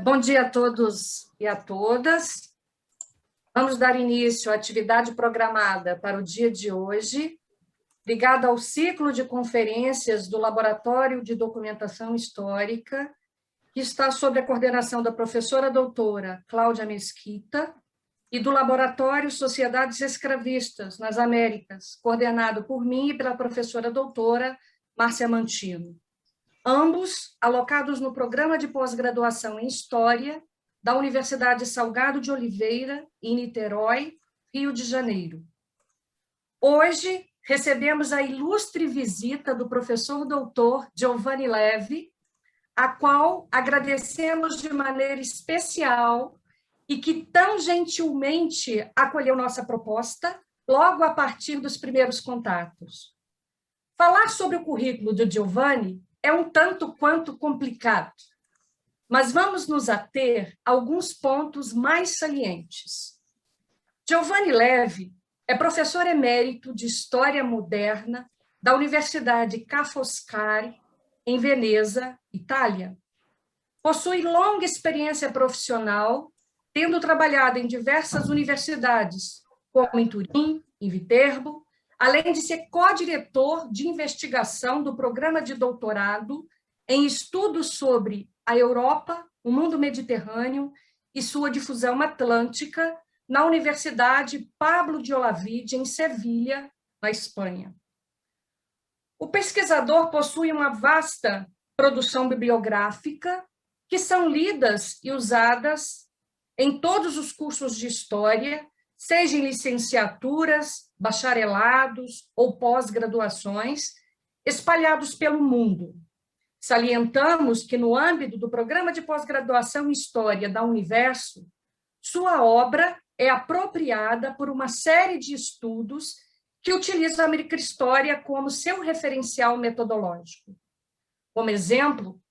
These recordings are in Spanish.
Bom dia a todos e a todas. Vamos dar início à atividade programada para o dia de hoje, ligada ao ciclo de conferências do Laboratório de Documentação Histórica, que está sob a coordenação da professora doutora Cláudia Mesquita e do Laboratório Sociedades Escravistas nas Américas, coordenado por mim e pela professora doutora Márcia Mantino. Ambos alocados no programa de pós-graduação em História da Universidade Salgado de Oliveira, em Niterói, Rio de Janeiro. Hoje, recebemos a ilustre visita do professor doutor Giovanni Levi, a qual agradecemos de maneira especial e que tão gentilmente acolheu nossa proposta, logo a partir dos primeiros contatos. Falar sobre o currículo de Giovanni é um tanto quanto complicado, mas vamos nos ater a alguns pontos mais salientes. Giovanni Levi é professor emérito de História Moderna da Universidade Ca' Foscari, em Veneza, Itália. Possui longa experiência profissional, tendo trabalhado em diversas universidades, como em Turim, em Viterbo, além de ser co-diretor de investigação do programa de doutorado em estudos sobre a Europa, o mundo mediterrâneo e sua difusão atlântica na Universidade Pablo de Olavide, em Sevilha, na Espanha. O pesquisador possui uma vasta produção bibliográfica que são lidas e usadas em todos os cursos de história, seja em licenciaturas, bacharelados ou pós-graduações, espalhados pelo mundo. Salientamos que, no âmbito do programa de pós-graduação em História da Universo, sua obra é apropriada por uma série de estudos que utilizam a microhistória como seu referencial metodológico. Como exemplo,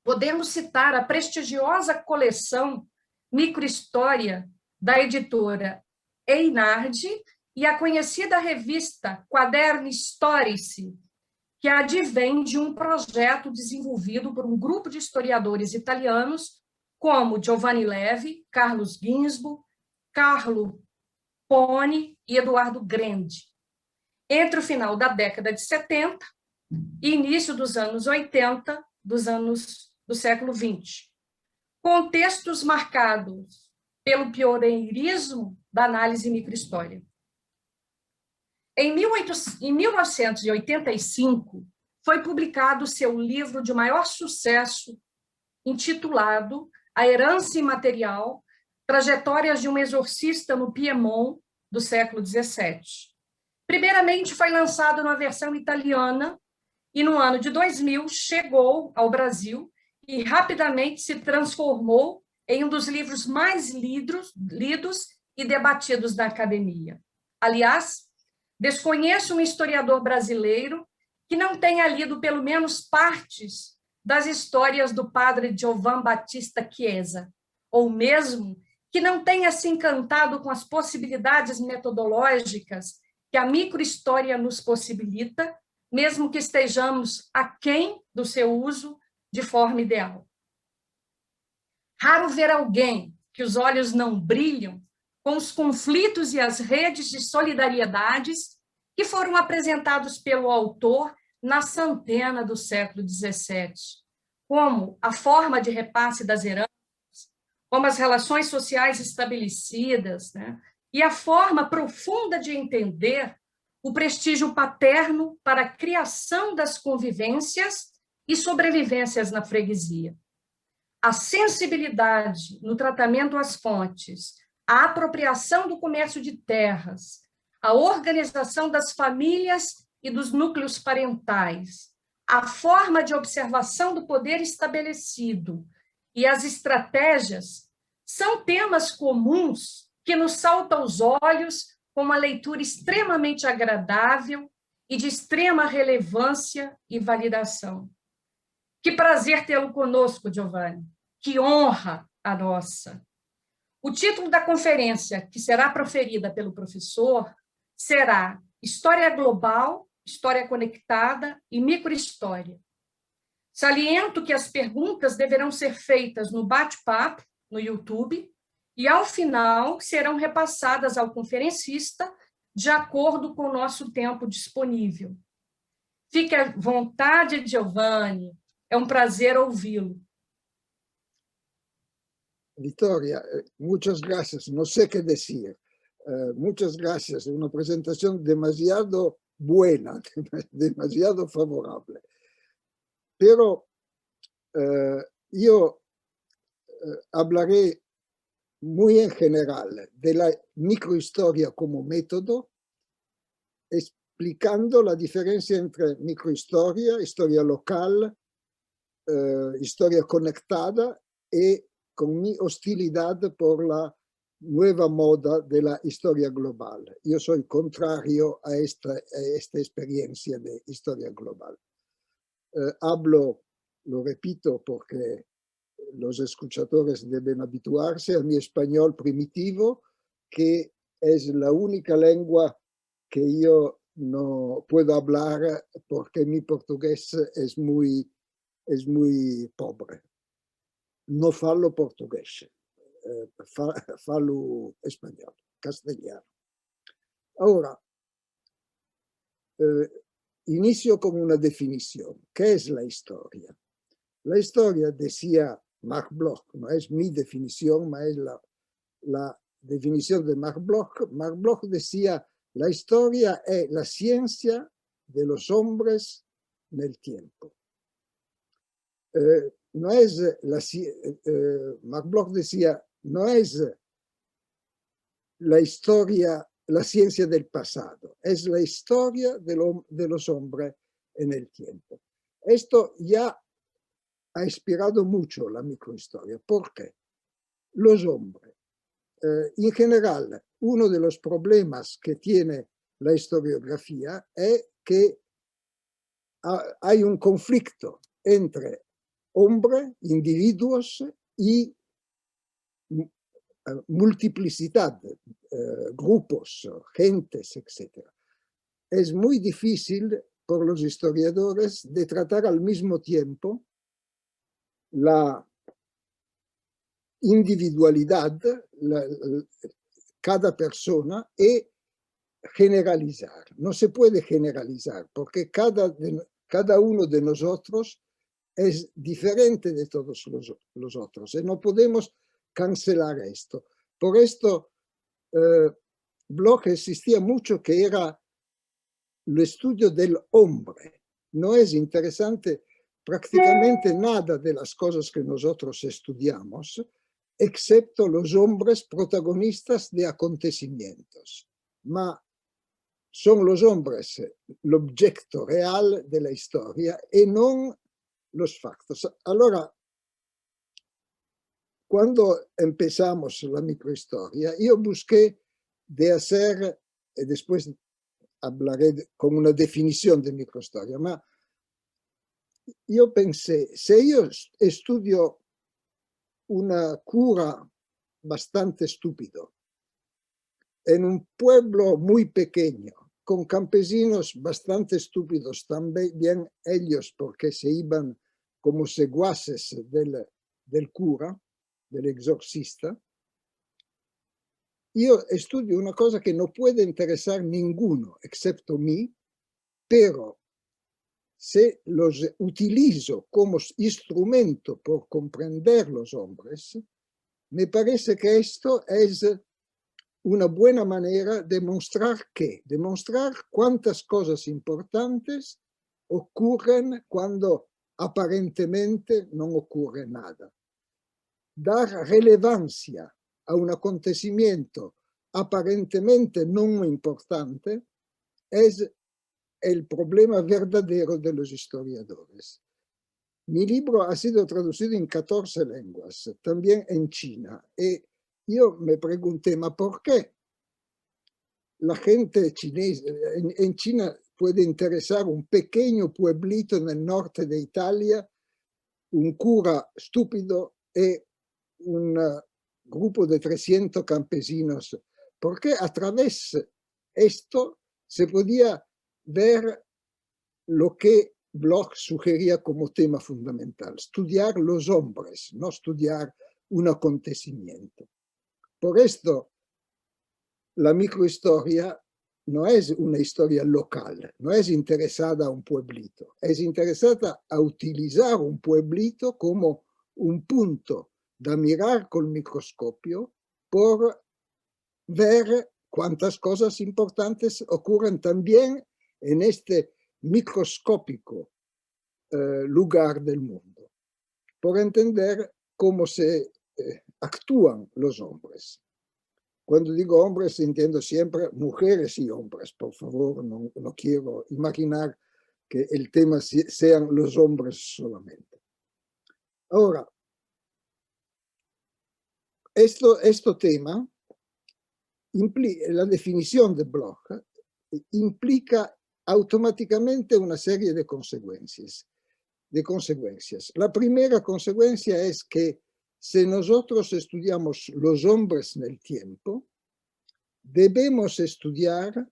podemos citar a prestigiosa coleção Microhistória da editora Einardi e a conhecida revista Quaderni Storici, que advém de um projeto desenvolvido por um grupo de historiadores italianos como Giovanni Levi, Carlos Ginzburg, Carlo Poni e Eduardo Grandi. Entre o final da década de 70 e início dos anos 80 do século 20, com textos marcados pelo pioneirismo da análise microhistória. Em 1985, foi publicado seu livro de maior sucesso, intitulado A Herança Imaterial, Trajetórias de um Exorcista no Piemont, do século XVII. Primeiramente, foi lançado na versão italiana e, no ano de 2000, chegou ao Brasil e rapidamente se transformou em um dos livros mais lidos e debatidos da academia. Aliás, desconheço um historiador brasileiro que não tenha lido pelo menos partes das histórias do padre Giovan Battista Chiesa, ou mesmo que não tenha se encantado com as possibilidades metodológicas que a microhistória nos possibilita, mesmo que estejamos aquém do seu uso de forma ideal. Raro ver alguém que os olhos não brilham com os conflitos e as redes de solidariedades que foram apresentados pelo autor na centena do século XVII, como a forma de repasse das heranças, como as relações sociais estabelecidas, e a forma profunda de entender o prestígio paterno para a criação das convivências e sobrevivências na freguesia. A sensibilidade no tratamento às fontes, a apropriação do comércio de terras, a organização das famílias e dos núcleos parentais, a forma de observação do poder estabelecido e as estratégias são temas comuns que nos saltam aos olhos com uma leitura extremamente agradável e de extrema relevância e validação. Que prazer tê-lo conosco, Giovanni. Que honra a nossa. O título da conferência que será proferida pelo professor será História Global, História Conectada e Microhistória. Saliento que as perguntas deverão ser feitas no bate-papo, no YouTube, e, ao final, serão repassadas ao conferencista de acordo com o nosso tempo disponível. Fique à vontade, Giovanni. É um prazer ouvi-lo. Victoria, muchas gracias. No sé qué decir. Muchas gracias. Una presentación demasiado buena, demasiado favorable. Pero yo hablaré muy en general de la microhistoria como método, explicando la diferencia entre microhistoria, historia local, historia conectada y con mi hostilidad por la nueva moda de la historia global. Yo soy contrario a esta experiencia de historia global. Hablo, lo repito porque los escuchadores deben habituarse a mi español primitivo, que es la única lengua que yo no puedo hablar porque mi portugués es muy pobre. No falo portugués, falo español, castellano. Ahora, inicio con una definición. ¿Qué es la historia? La historia, decía Marc Bloch, no es mi definición, pero es la definición de Marc Bloch. Marc Bloch decía, la historia es la ciencia de los hombres en el tiempo. No es Marc Bloch decía, no es la historia, la ciencia del pasado, es la historia de los hombres en el tiempo. Esto ya ha inspirado mucho la microhistoria. ¿Por qué? Los hombres. En general, uno de los problemas que tiene la historiografía es que hay un conflicto entre hombres, individuos y multiplicidad, grupos, gentes, etc. Es muy difícil por los historiadores de tratar al mismo tiempo la individualidad, cada persona, y generalizar. No se puede generalizar porque cada uno de nosotros es diferente de todos los otros y no podemos cancelar esto. Por esto, Bloch insistía mucho que era el estudio del hombre. No es interesante prácticamente nada de las cosas que nosotros estudiamos, excepto los hombres protagonistas de acontecimientos. Ma son los hombres el objeto real de la historia y no los factos. Allora, cuando empezamos la microhistoria, yo busqué de hacer, y después hablaré con una definición de microhistoria, ma yo pensé, si yo estudio una cura bastante estúpido en un pueblo muy pequeño, con campesinos bastante estúpidos, también ellos porque se iban como secuaces del cura, del exorcista, yo estudio una cosa que no puede interesar ninguno, excepto mí, pero si los utilizo como instrumento por comprender los hombres, me parece que esto es una buena manera de demostrar cuántas cosas importantes ocurren cuando aparentemente no ocurre nada. Dar relevancia a un acontecimiento aparentemente no importante es el problema verdadero de los historiadores. Mi libro ha sido traducido en 14 lenguas, también en China, y yo me pregunté, ¿ma por qué la gente chinesa en China puede interesar un pequeño pueblito en el norte de Italia, un cura estúpido y un grupo de 300 campesinos? Porque a través de esto se podía ver lo que Bloch sugería como tema fundamental, estudiar los hombres, no estudiar un acontecimiento. Por esto, la microhistoria no es una historia local, no es interesada a un pueblito, es interesada a utilizar un pueblito como un punto de mirar con el microscopio por ver cuántas cosas importantes ocurren también en este microscópico lugar del mundo, por entender cómo se actúan los hombres. Cuando digo hombres entiendo siempre mujeres y hombres, por favor, no quiero imaginar que el tema sean los hombres solamente. Ahora, este tema, la definición de Bloch, implica automáticamente una serie de consecuencias. La primera consecuencia es que si nosotros estudiamos los hombres en el tiempo, debemos estudiar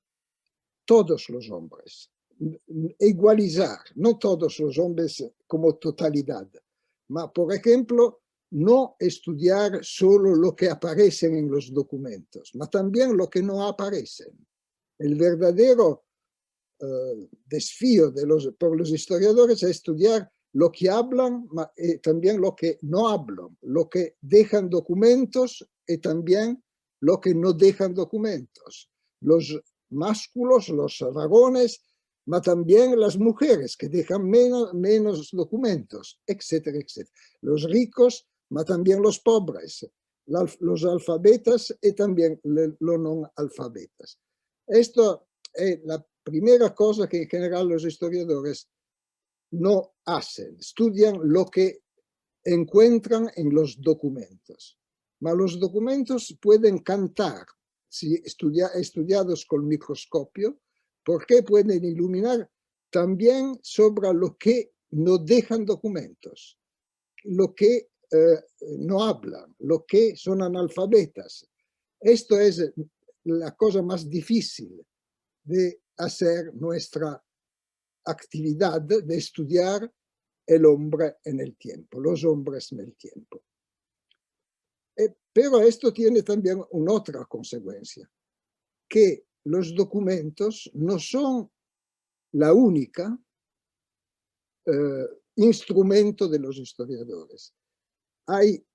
todos los hombres, igualizar, no todos los hombres como totalidad, pero por ejemplo, no estudiar solo lo que aparece en los documentos, pero también lo que no aparece. El verdadero desafío por los historiadores es estudiar lo que hablan y también lo que no hablan, lo que dejan documentos y también lo que no dejan documentos. Los másculos, los varones, pero también las mujeres que dejan menos documentos, etcétera, etcétera. Los ricos, pero también los pobres, los alfabetas y también los no alfabetas. Esto es la primera cosa que en general los historiadores no hacen, estudian lo que encuentran en los documentos. Pero los documentos pueden cantar, si estudiados con microscopio, porque pueden iluminar también sobre lo que no dejan documentos, lo que no hablan, lo que son analfabetas. Esto es la cosa más difícil de hacer nuestra actividad de estudiar el hombre en el tiempo, los hombres en el tiempo. Pero esto tiene también una otra consecuencia, que los documentos no son la única instrumento de los historiadores. Hay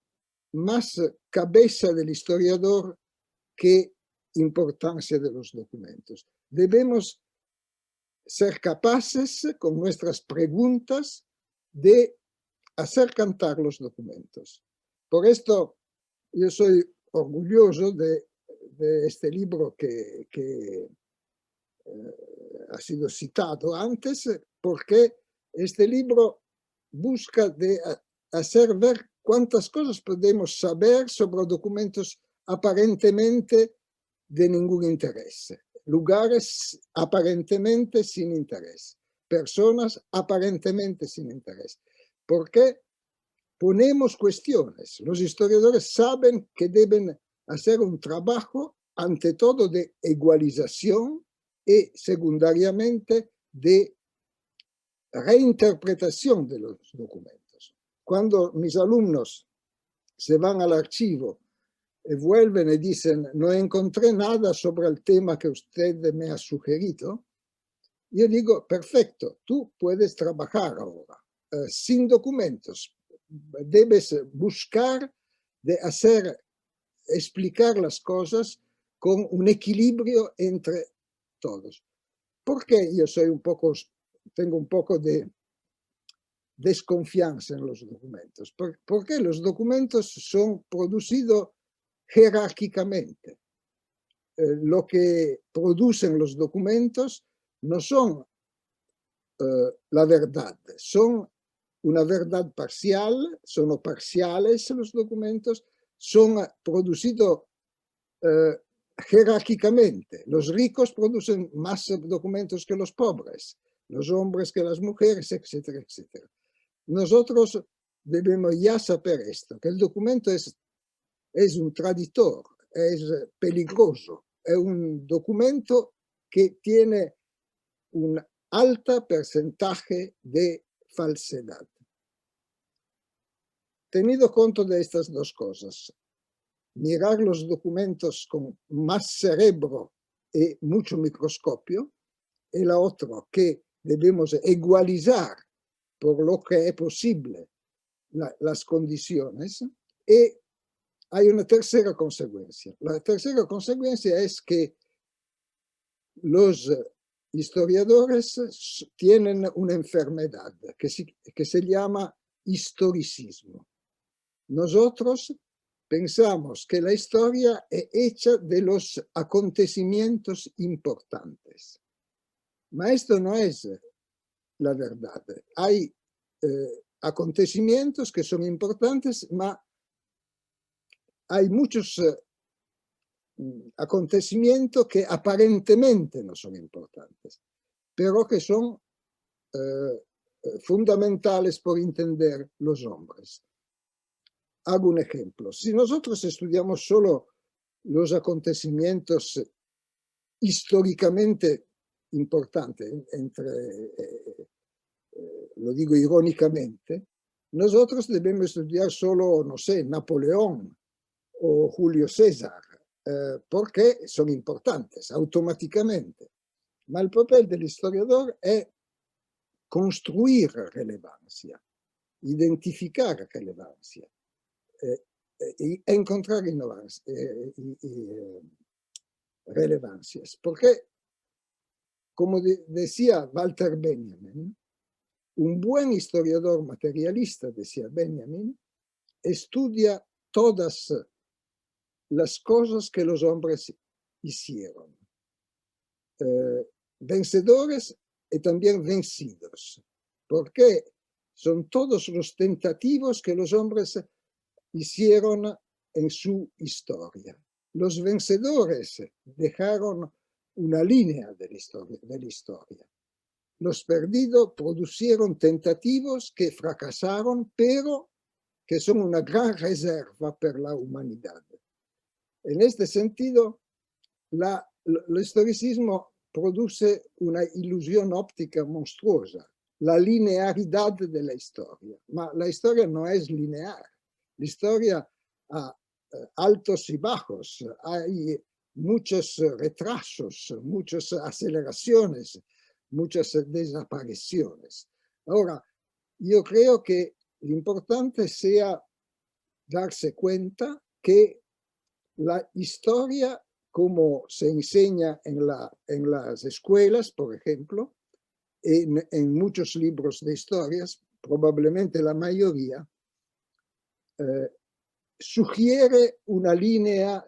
más cabeza del historiador que importancia de los documentos. Debemos ser capaces, con nuestras preguntas, de hacer cantar los documentos. Por esto, yo soy orgulloso de este libro que ha sido citado antes, porque este libro busca de hacer ver cuántas cosas podemos saber sobre documentos aparentemente de ningún interés. Lugares aparentemente sin interés, personas aparentemente sin interés. ¿Por qué? Ponemos cuestiones. Los historiadores saben que deben hacer un trabajo ante todo de igualización y secundariamente de reinterpretación de los documentos. Cuando mis alumnos se van al archivo y vuelven y dicen, no encontré nada sobre el tema que usted me ha sugerido, yo digo, perfecto, tú puedes trabajar ahora sin documentos. Debes buscar de explicar las cosas con un equilibrio entre todos. ¿Por qué yo tengo un poco de desconfianza en los documentos? Porque los documentos son producidos jerárquicamente. Lo que producen los documentos no son la verdad, son una verdad parcial, son parciales los documentos, son producidos jerárquicamente. Los ricos producen más documentos que los pobres, los hombres que las mujeres, etcétera, etcétera. Nosotros debemos ya saber esto, que el documento es un traidor, es peligroso, es un documento que tiene un alto porcentaje de falsedad. Tenido cuenta de estas dos cosas, mirar los documentos con más cerebro y mucho microscopio, y la otra, que debemos igualizar por lo que es posible las condiciones, y hay una tercera consecuencia. La tercera consecuencia es que los historiadores tienen una enfermedad que se llama historicismo. Nosotros pensamos que la historia es hecha de los acontecimientos importantes, pero esto no es la verdad. Hay acontecimientos que son importantes, pero hay muchos acontecimientos que aparentemente no son importantes, pero que son fundamentales por entender los hombres. Hago un ejemplo. Si nosotros estudiamos solo los acontecimientos históricamente importantes, lo digo irónicamente, nosotros debemos estudiar solo, no sé, Napoleón o Julio César, porque son importantes automáticamente. Ma el papel del historiador es construir relevancia, identificar relevancia, y encontrar relevancias. Porque, como decía Walter Benjamin, un buen historiador materialista, decía Benjamin, estudia todas las cosas que los hombres hicieron, vencedores y también vencidos, porque son todos los tentativos que los hombres hicieron en su historia. Los vencedores dejaron una línea de la historia. Los perdidos producieron tentativos que fracasaron, pero que son una gran reserva para la humanidad. En este sentido, el historicismo produce una ilusión óptica monstruosa, la linearidad de la historia. Ma la historia no es lineal. La historia ha altos y bajos, hay muchos retrasos, muchas aceleraciones, muchas desapariciones. Ahora, yo creo que lo importante sea darse cuenta que la historia, como se enseña en las escuelas, por ejemplo, en muchos libros de historias, probablemente la mayoría, sugiere una línea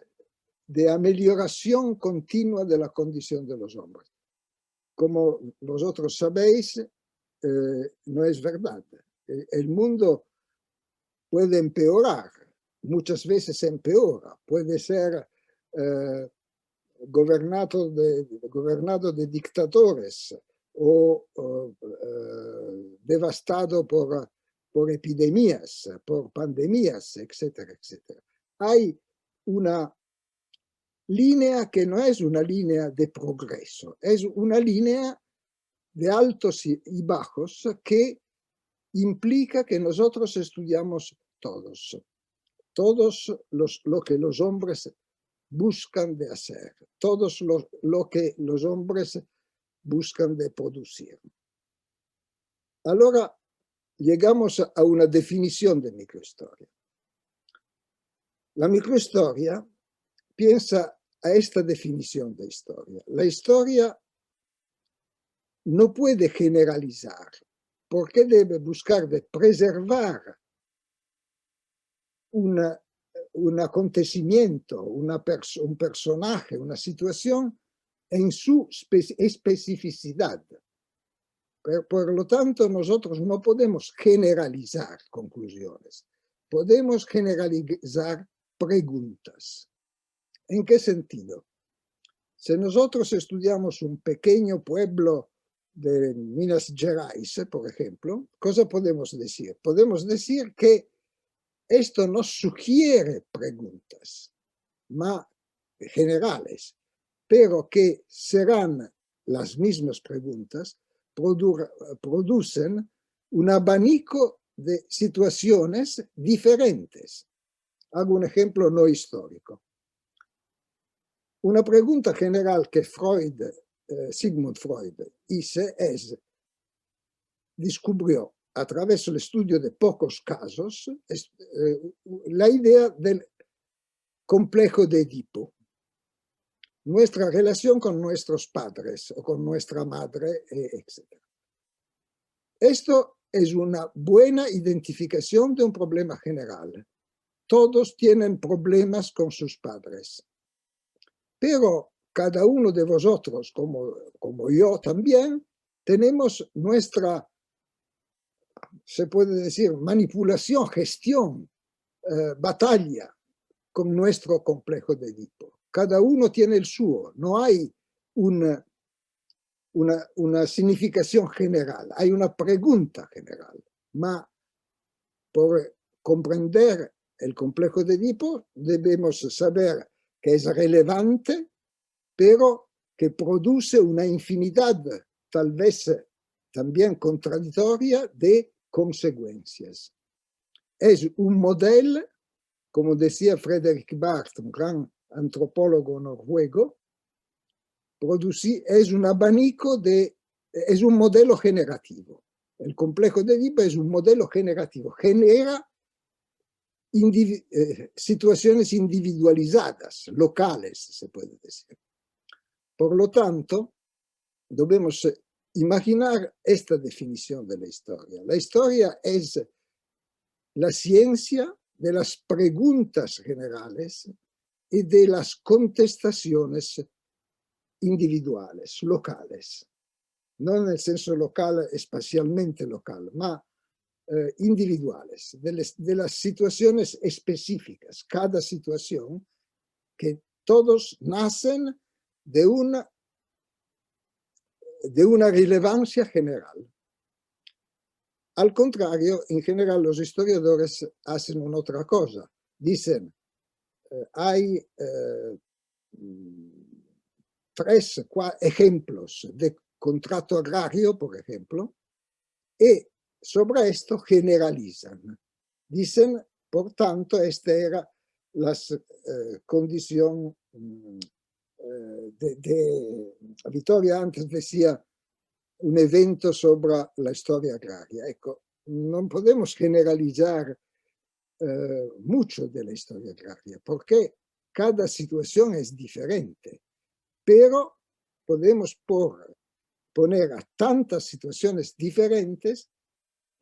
de amelioración continua de la condición de los hombres. Como vosotros sabéis, no es verdad. El mundo puede empeorar, muchas veces empeora, puede ser gobernado de dictadores o devastado por epidemias, por pandemias, etcétera, etcétera. Hay una línea que no es una línea de progreso, es una línea de altos y bajos que implica que nosotros estudiamos todos lo que los hombres buscan de hacer, todos lo que los hombres buscan de producir. Ahora llegamos a una definición de microhistoria. La microhistoria piensa a esta definición de historia. La historia no puede generalizar, porque debe buscar de preservar un acontecimiento, un personaje, una situación en su especificidad. Por lo tanto, nosotros no podemos generalizar conclusiones, podemos generalizar preguntas. ¿En qué sentido? Si nosotros estudiamos un pequeño pueblo de Minas Gerais, por ejemplo, ¿cosa podemos decir? Podemos decir que esto nos sugiere preguntas generales, pero que serán las mismas preguntas producen un abanico de situaciones diferentes. Hago un ejemplo no histórico. Una pregunta general que Sigmund Freud descubrió a través del estudio de pocos casos la idea del complejo de Edipo. Nuestra relación con nuestros padres o con nuestra madre, etc. Esto es una buena identificación de un problema general. Todos tienen problemas con sus padres. Pero cada uno de vosotros, como yo también, tenemos nuestra, se puede decir, manipulación, gestión, batalla con nuestro complejo de Edipo. Cada uno tiene el suyo, no hay una significación general, hay una pregunta general. Ma por comprender el complejo de Edipo debemos saber que es relevante, pero que produce una infinidad, tal vez también contradictoria, de consecuencias. Es un modelo, como decía Fredrik Barth, un gran antropólogo noruego, es un abanico es un modelo generativo. El complejo de Edipo es un modelo generativo, genera situaciones individualizadas, locales, se puede decir. Por lo tanto, debemos imaginar esta definición de la historia. La historia es la ciencia de las preguntas generales y de las contestaciones individuales, locales. No en el senso local, espacialmente local, ma individuales, de las situaciones específicas, cada situación, que todos nacen de una relevancia general. Al contrario, en general los historiadores hacen una otra cosa. Dicen, hay 3 ejemplos de contrato agrario, por ejemplo, y sobre esto generalizan. Dicen, por tanto, esta era la condición Vittoria antes decía un evento sobre la historia agraria. Ecco, no podemos generalizar mucho de la historia agraria, porque cada situación es diferente, pero podemos poner a tantas situaciones diferentes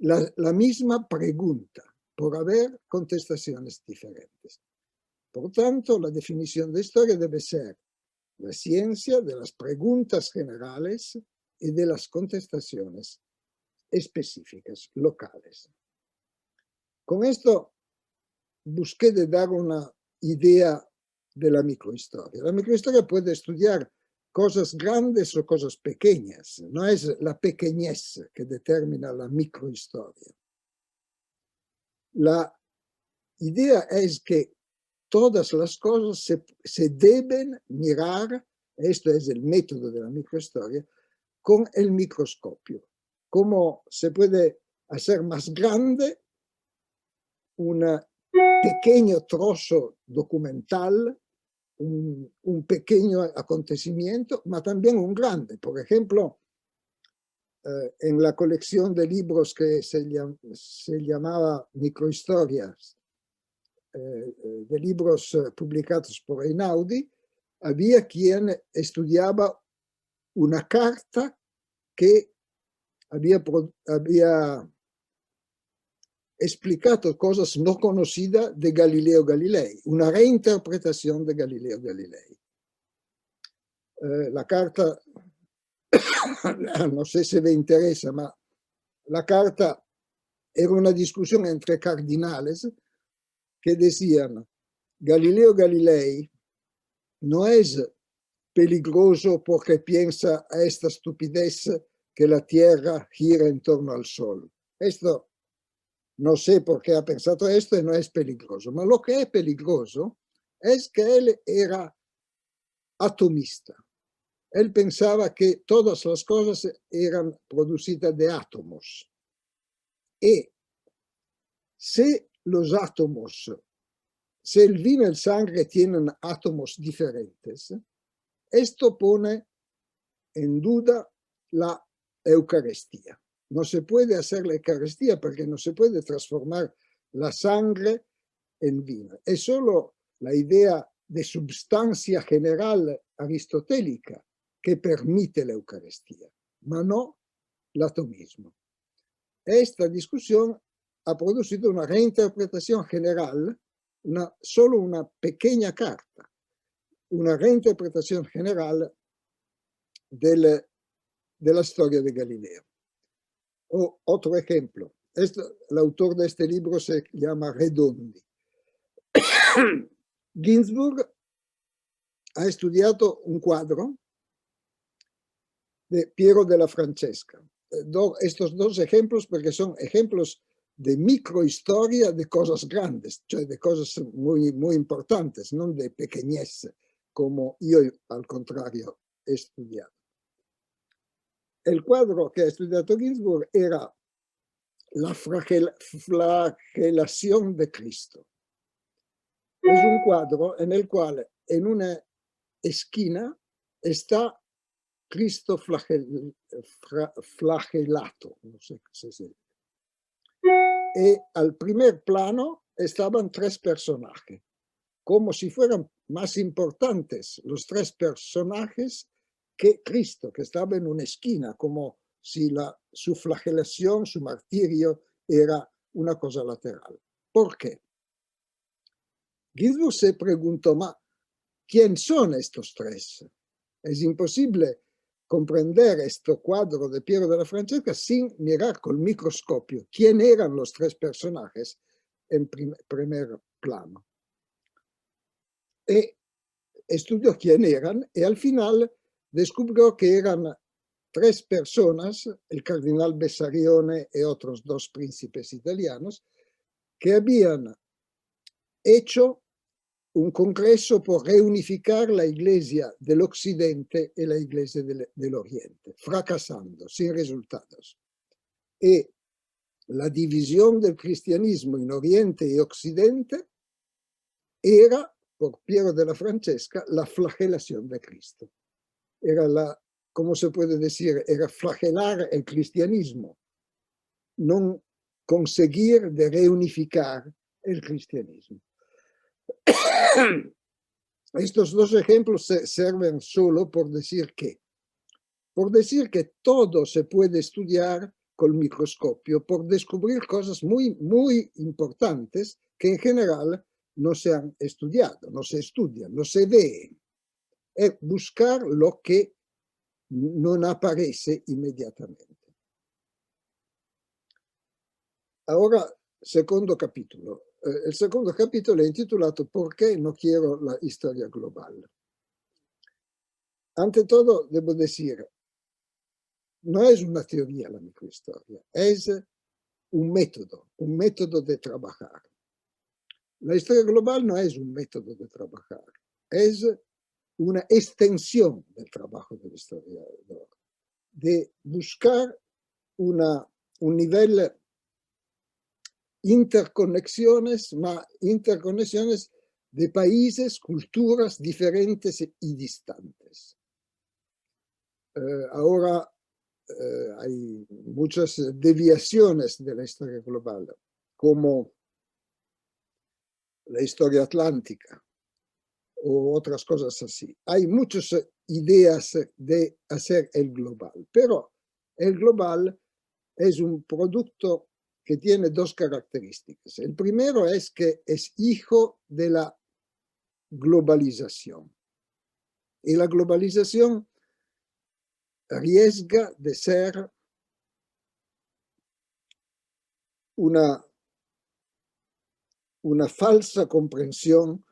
la misma pregunta, por haber contestaciones diferentes. Por tanto, la definición de historia debe ser la ciencia de las preguntas generales y de las contestaciones específicas, locales. Con esto busqué de dar una idea de la microhistoria. La microhistoria puede estudiar cosas grandes o cosas pequeñas. No es la pequeñez que determina la microhistoria. La idea es que todas las cosas se deben mirar, esto es el método de la microhistoria, con el microscopio. Cómo se puede hacer más grande un pequeño trozo documental, un pequeño acontecimiento, pero también un grande. Por ejemplo, en la colección de libros que se llamaba Microhistorias, de libros publicados por Einaudi, había quien estudiaba una carta que había explicado cosas no conocidas de Galileo Galilei, una reinterpretación de Galileo Galilei. La carta, no sé si le interesa, pero la carta era una discusión entre cardinales que decían: Galileo Galilei no es peligroso porque piensa a esta estupidez que la Tierra gira en torno al Sol. Esto no sé por qué ha pensado esto y no es peligroso. Pero lo que es peligroso es que él era atomista. él pensaba que todas las cosas eran producidas de átomos. Y si los átomos, si el vino y el sangre tienen átomos diferentes, esto pone en duda la Eucaristía. No se puede hacer la Eucaristía porque no se puede transformar la sangre en vino. Es solo la idea de substancia general aristotélica que permite la Eucaristía, pero no el atomismo. Esta discusión ha producido una reinterpretación general, solo una pequeña carta, una reinterpretación general de la historia de Galileo. Otro ejemplo, el autor de este libro se llama Redondi. Ginzburg ha estudiado un cuadro de Piero della Francesca. Estos dos ejemplos, porque son ejemplos de microhistoria de cosas grandes, cioè de cosas muy, muy importantes, no de pequeñez, como yo al contrario he estudiado. El cuadro que ha estudiado Ginzburg era la flagelación de Cristo. Es un cuadro en el cual en una esquina está Cristo flagelato, no sé si se dice. Y al primer plano estaban tres personajes, como si fueran más importantes los tres personajes que Cristo, que estaba en una esquina, como si su flagelación, su martirio, era una cosa lateral. ¿Por qué? Ginzburg se preguntó, ¿quién son estos tres? Es imposible comprender este cuadro de Piero della Francesca sin mirar con el microscopio quién eran los tres personajes en primer plano. Y estudió quién eran y al final descubrió que eran tres personas, el cardenal Bessarione y otros dos príncipes italianos, que habían hecho un congreso por reunificar la Iglesia del Occidente y la Iglesia del Oriente, fracasando, sin resultados. Y la división del cristianismo en Oriente y Occidente era, por Piero della Francesca, la flagelación de Cristo. Era ¿cómo se puede decir? Era flagelar el cristianismo, no conseguir de reunificar el cristianismo. Estos dos ejemplos sirven solo por decir que todo se puede estudiar con el microscopio, por descubrir cosas muy, muy importantes que en general no se han estudiado, no se estudian, no se ven. Es buscar lo que no aparece inmediatamente. Ahora, secondo capítulo. El segundo capítulo è intitolato ¿Por qué no quiero la historia global? Ante todo, debo decir, no es una teoría la microhistoria, es un método de trabajar. La historia global no es un método de trabajar, es una extensión del trabajo de la historia, de buscar un nivel interconexiones de países, culturas diferentes y distantes. Ahora hay muchas desviaciones de la historia global, como la historia atlántica o otras cosas así. Hay muchas ideas de hacer el global, pero el global es un producto que tiene dos características. El primero es que es hijo de la globalización. Y la globalización riesga de ser una falsa comprensión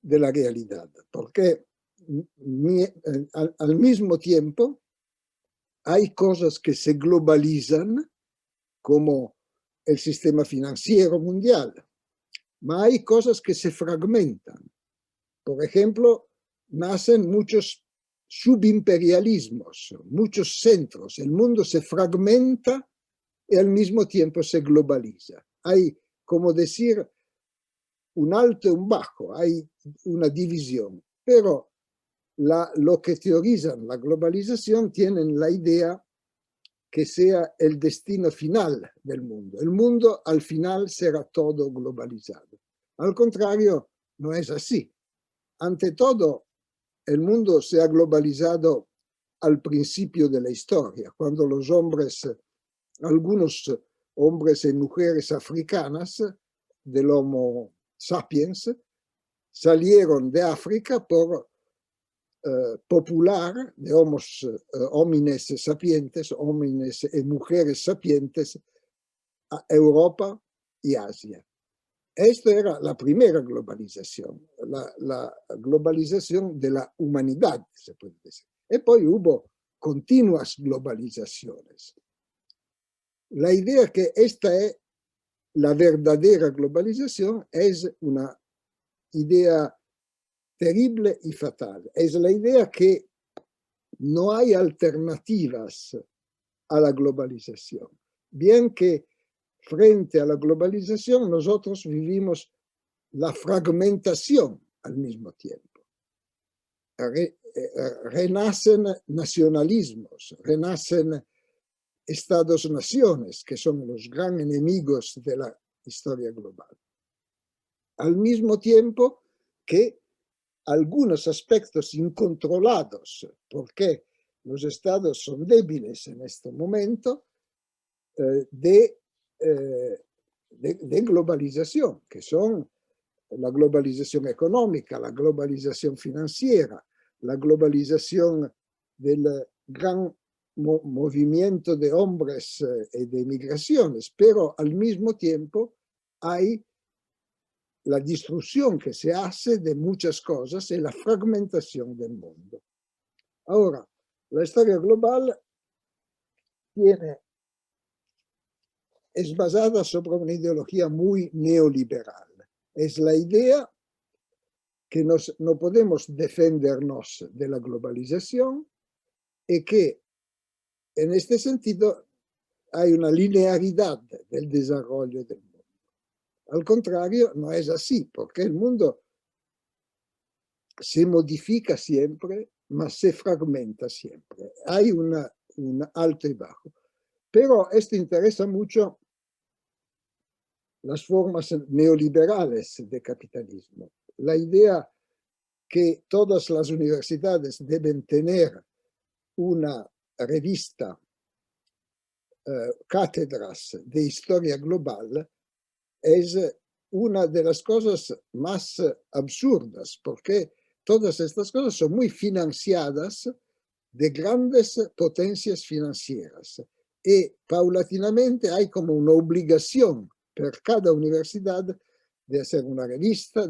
de la realidad, porque al mismo tiempo hay cosas que se globalizan, como el sistema financiero mundial, pero hay cosas que se fragmentan. Por ejemplo, nacen muchos subimperialismos, muchos centros. El mundo se fragmenta y al mismo tiempo se globaliza. Hay, como decir, un alto y un bajo, hay una división. Pero lo que teorizan la globalización tienen la idea que sea el destino final del mundo. El mundo al final será todo globalizado. Al contrario, no es así. Ante todo, el mundo se ha globalizado al principio de la historia, cuando los hombres, algunos hombres y mujeres africanas del Homo sapiens, salieron de África por popular de homines sapientes, hombres y mujeres sapientes a Europa y Asia. Esto era la primera globalización, la globalización de la humanidad, se puede decir. Y después hubo continuas globalizaciones. La idea que esta es la verdadera globalización es una idea terrible y fatal. Es la idea que no hay alternativas a la globalización. Bien que frente a la globalización nosotros vivimos la fragmentación al mismo tiempo. Renacen nacionalismos, renacen estados-naciones, que son los gran enemigos de la historia global. Al mismo tiempo que algunos aspectos incontrolados, porque los estados son débiles en este momento, de globalización, que son la globalización económica, la globalización financiera, la globalización del gran movimiento de hombres y de migraciones, pero al mismo tiempo hay la destrucción que se hace de muchas cosas y la fragmentación del mundo. Ahora, la historia global es basada sobre una ideología muy neoliberal. Es la idea que no podemos defendernos de la globalización y que en este sentido hay una linearidad del desarrollo del mundo. Al contrario, no es así, porque el mundo se modifica siempre, mas se fragmenta siempre. Hay un alto y bajo. Pero esto interesa mucho las formas neoliberales de capitalismo. La idea que todas las universidades deben tener una revista, cátedras de historia global, es una de las cosas más absurdas, porque todas estas cosas son muy financiadas de grandes potencias financieras y paulatinamente hay como una obligación per cada universidad de hacer una revista,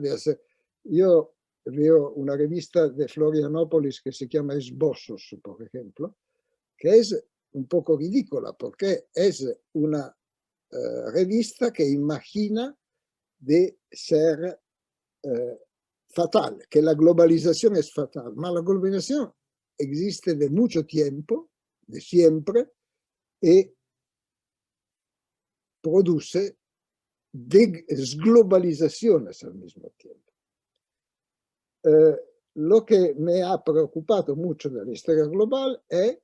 Yo veo una revista de Florianópolis que se llama Esbozos, por ejemplo, que es un poco ridícula porque es una revista que imagina de ser fatal, que la globalización es fatal, pero la globalización existe de mucho tiempo, de siempre, y produce desglobalizaciones al mismo tiempo. Lo que me ha preocupado mucho de la historia global es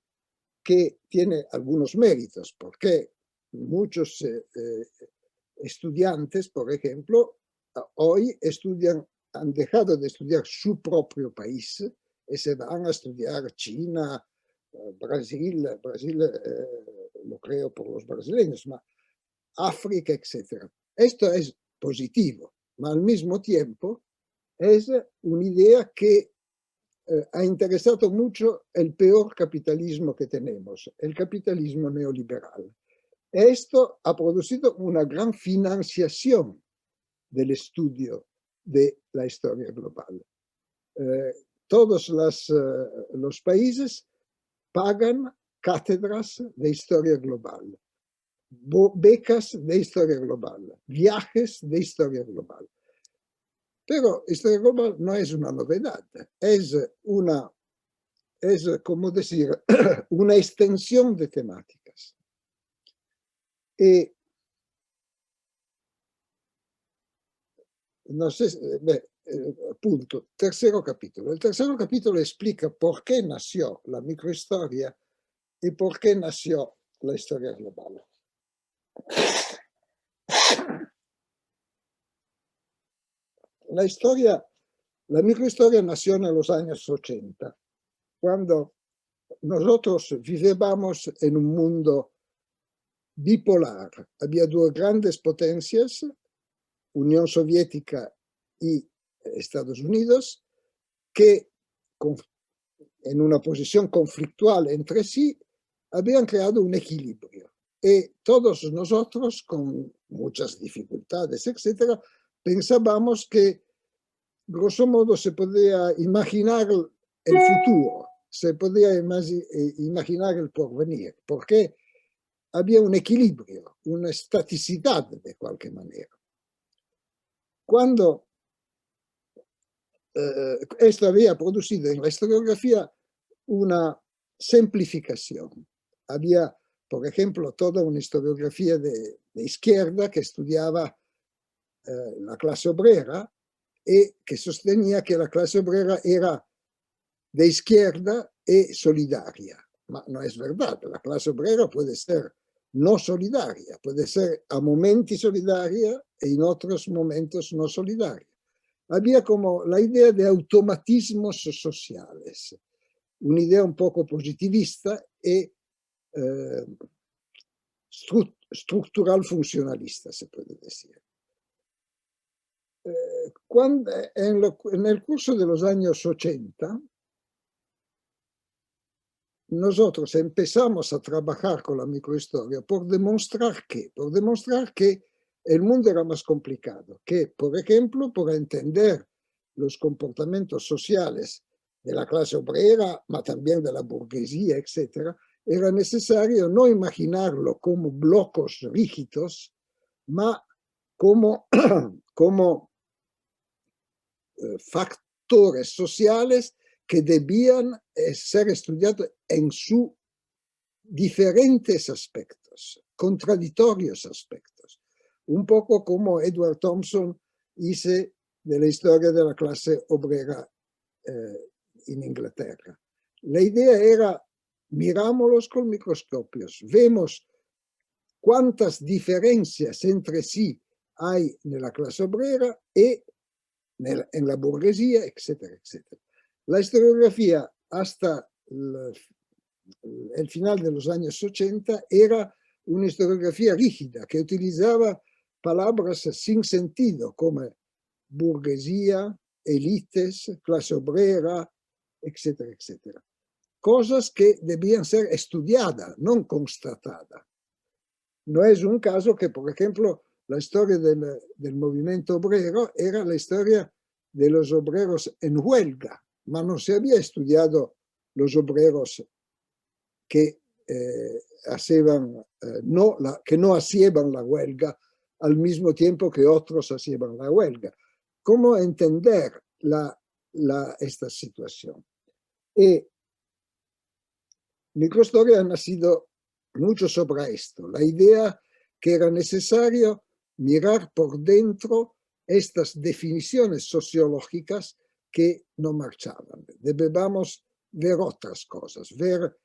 que tiene algunos méritos, porque muchos estudiantes, por ejemplo, hoy han dejado de estudiar su propio país y se van a estudiar China, Brasil lo creo por los brasileños, pero África, etc. Esto es positivo, pero al mismo tiempo es una idea que ha interesado mucho el peor capitalismo que tenemos, el capitalismo neoliberal. Esto ha producido una gran financiación del estudio de la historia global. Todos los países pagan cátedras de historia global, becas de historia global, viajes de historia global. Pero historia global no es una novedad, es una es como decir una extensión de temáticas. Y no sé, punto, tercero capítulo. El tercer capítulo explica por qué nació la microhistoria y por qué nació la historia global. La microhistoria nació en los años 80, cuando nosotros vivíamos en un mundo bipolar. Había dos grandes potencias, Unión Soviética y Estados Unidos, que en una posición conflictual entre sí habían creado un equilibrio. Y todos nosotros, con muchas dificultades, etcétera, pensábamos que, grosso modo, se podía imaginar el futuro, se podía imaginar el porvenir, porque había un equilibrio, una estaticidad de cualquier manera. Cuando esto había producido en la historiografía una simplificación. Había, por ejemplo, toda una historiografía de izquierda que estudiaba la clase obrera y que sostenía que la clase obrera era de izquierda y solidaria. Ma no es verdad, la clase obrera puede ser no solidaria, puede ser a momenti solidaria y en otros momentos no solidaria. Había como la idea de automatismos sociales, una idea un poco positivista y estructural funcionalista, se puede decir. En el curso de los años 80, nosotros empezamos a trabajar con la microhistoria por demostrar que el mundo era más complicado, que, por ejemplo, para entender los comportamientos sociales de la clase obrera, pero también de la burguesía, etc., era necesario no imaginarlo como blocos rígidos, ma como factores sociales que debían ser estudiados en sus diferentes aspectos, contradictorios aspectos. Un poco como Edward Thompson hizo de la historia de la clase obrera en Inglaterra. La idea era, mirámoslos con microscopios, vemos cuántas diferencias entre sí hay en la clase obrera y en la burguesía, etcétera, etcétera. La historiografía hasta el final de los años 80 era una historiografía rígida que utilizaba palabras sin sentido como burguesía, élites, clase obrera, etcétera, etcétera. Cosas que debían ser estudiadas, no constatadas. No es un caso que, por ejemplo, la historia del movimiento obrero era la historia de los obreros en huelga, pero no se había estudiado los obreros que no hacían la huelga al mismo tiempo que otros hacían la huelga. ¿Cómo entender esta situación? Y microhistoria ha nacido mucho sobre esto, la idea que era necesario mirar por dentro estas definiciones sociológicas que no marchaban. Debemos ver otras cosas, ver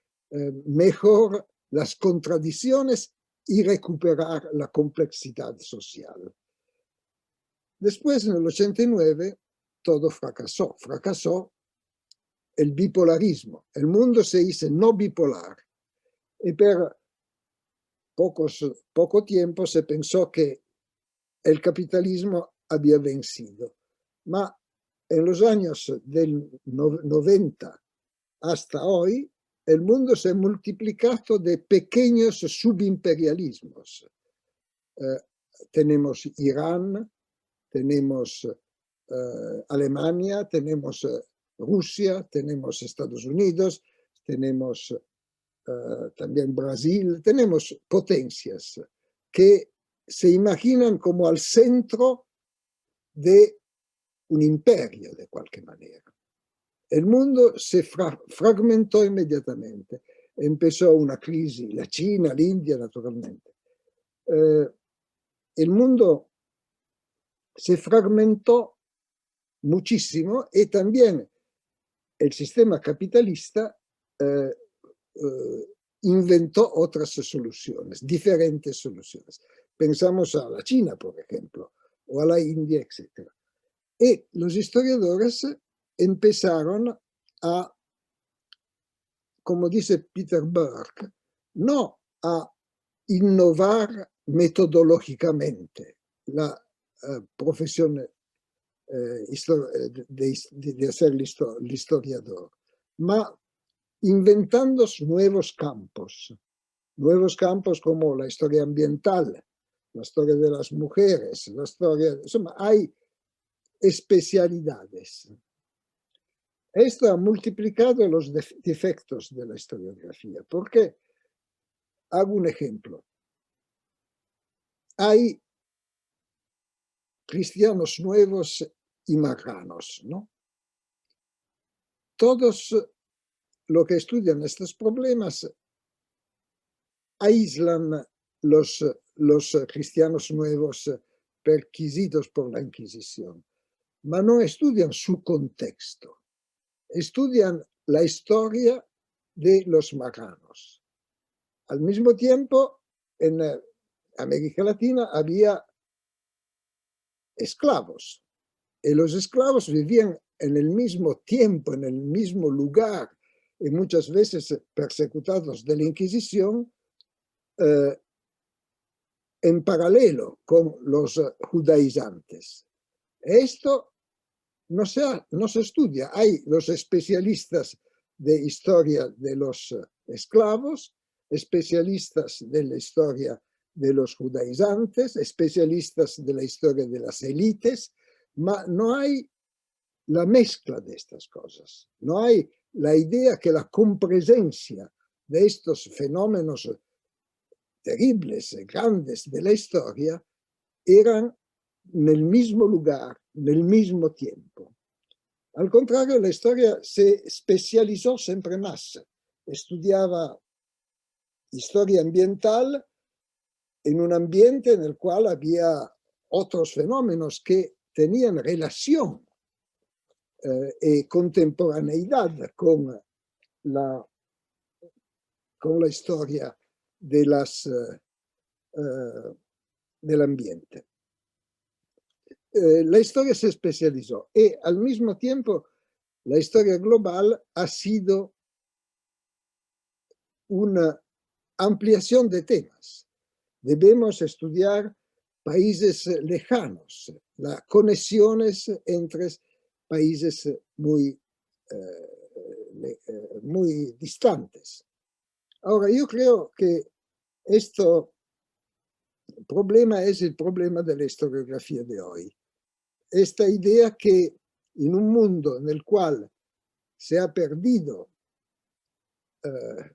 mejor las contradicciones y recuperar la complejidad social. Después, en el 89, todo fracasó. Fracasó el bipolarismo. El mundo se hizo no bipolar. Y por poco tiempo se pensó que el capitalismo había vencido. Ma en los años del 90 hasta hoy, el mundo se ha multiplicado de pequeños subimperialismos. Tenemos Irán, tenemos Alemania, tenemos Rusia, tenemos Estados Unidos, tenemos también Brasil, tenemos potencias que se imaginan como al centro de un imperio de cualquier manera. el mundo se fragmentó inmediatamente. Empezó una crisis, la China, l'India, naturalmente. El mundo se fragmentó muchísimo y también el sistema capitalista inventó otras soluciones, diferentes soluciones. Pensamos a la China, por ejemplo, o a la India, etc. Y los historiadores empezaron a, como dice Peter Burke, no a innovar metodológicamente la profesión de ser el historiador, ma inventando nuevos campos como la historia ambiental, la historia de las mujeres, la historia, insomma, hay especialidades. Esto ha multiplicado los defectos de la historiografía, porque, hago un ejemplo, hay cristianos nuevos y marranos, ¿no? Todos los que estudian estos problemas aíslan los cristianos nuevos perquisidos por la Inquisición, ma no estudian su contexto, estudian la historia de los marranos. Al mismo tiempo, en América Latina había esclavos, y los esclavos vivían en el mismo tiempo, en el mismo lugar, y muchas veces persecutados de la Inquisición, en paralelo con los judaizantes. Esto no se estudia. Hay los especialistas de historia de los esclavos, especialistas de la historia de los judaizantes, especialistas de la historia de las élites, ma no hay la mezcla de estas cosas. No hay la idea que la compresencia de estos fenómenos terribles, grandes de la historia, eran en el mismo lugar, en el mismo tiempo. Al contrario, la historia se especializó siempre más. Estudiaba historia ambiental en un ambiente en el cual había otros fenómenos que tenían relación y contemporaneidad con la historia de del ambiente. La historia se especializó y al mismo tiempo la historia global ha sido una ampliación de temas. Debemos estudiar países lejanos, las conexiones entre países muy distantes. Ahora, yo creo que este problema es el problema de la historiografía de hoy. Esta idea que en un mundo en el cual se ha perdido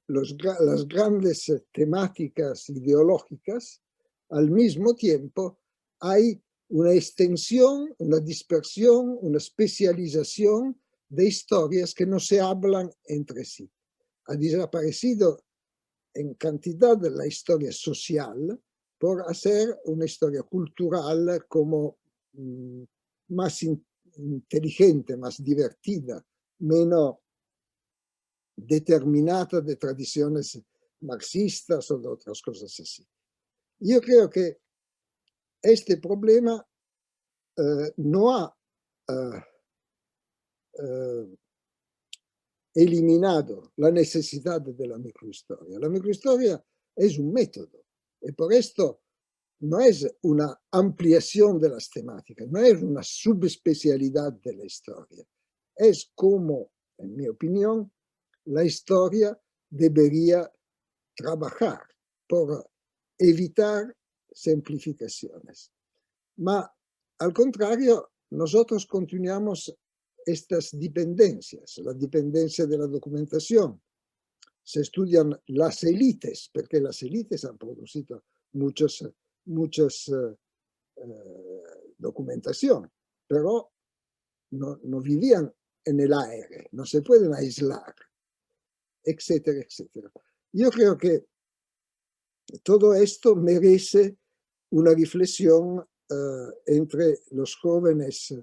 las grandes temáticas ideológicas, al mismo tiempo hay una extensión, una dispersión, una especialización de historias que no se hablan entre sí. Ha desaparecido en cantidad de la historia social por hacer una historia cultural como más inteligente, más divertida, menos determinada de tradiciones marxistas o de otras cosas así. Yo creo que este problema no ha eliminado la necesidad de la microhistoria. La microhistoria es un método y por esto no es una ampliación de las temáticas, no es una subespecialidad de la historia. Es como, en mi opinión, la historia debería trabajar por evitar simplificaciones. Ma, al contrario, nosotros continuamos estas dependencias, la dependencia de la documentación. Se estudian las élites, porque las élites han producido muchas documentación, pero no vivían en el aire, no se pueden aislar, etcétera, etcétera. Yo creo que todo esto merece una reflexión entre los jóvenes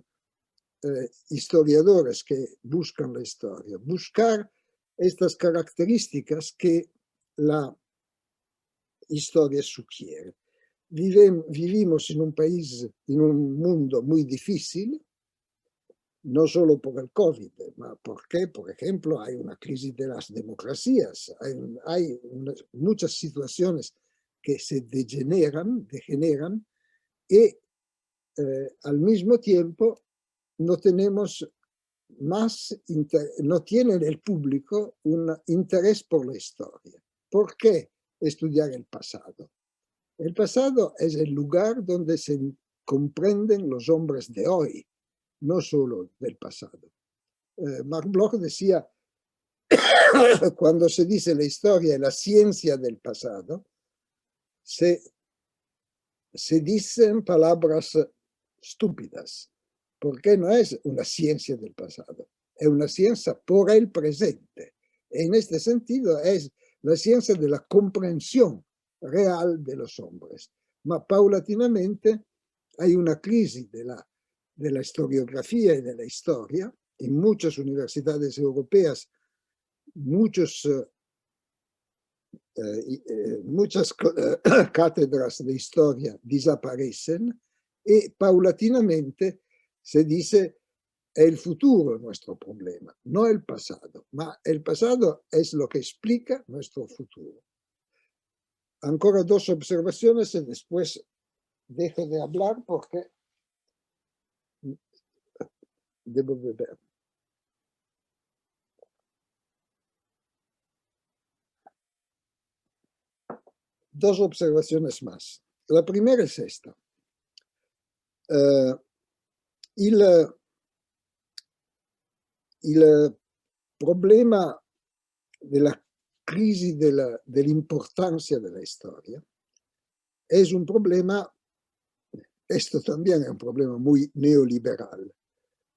historiadores que buscan la historia, buscar estas características que la historia sugiere. Vivimos en un país, en un mundo muy difícil, no solo por el COVID, pero porque, por ejemplo, hay una crisis de las democracias, hay muchas situaciones que se degeneran y al mismo tiempo no tenemos no tiene el público un interés por la historia. ¿Por qué estudiar el pasado? El pasado es el lugar donde se comprenden los hombres de hoy, no solo del pasado. Marc Bloch decía, cuando se dice la historia es la ciencia del pasado, se dicen palabras estúpidas, porque no es una ciencia del pasado, es una ciencia por el presente. En este sentido es la ciencia de la comprensión real de los hombres. Ma paulatinamente hay una crisis de la historiografía y de la historia. En muchas universidades europeas, muchas cátedras de historia desaparecen y paulatinamente se dice el futuro es nuestro problema, no el pasado, ma el pasado es lo que explica nuestro futuro. Ancora dos observaciones y después dejo de hablar porque debo beber. Dos observaciones más. La primera es esta. Il problema della crisi dell'importancia della historia es un problema, esto también es un problema muy neoliberal.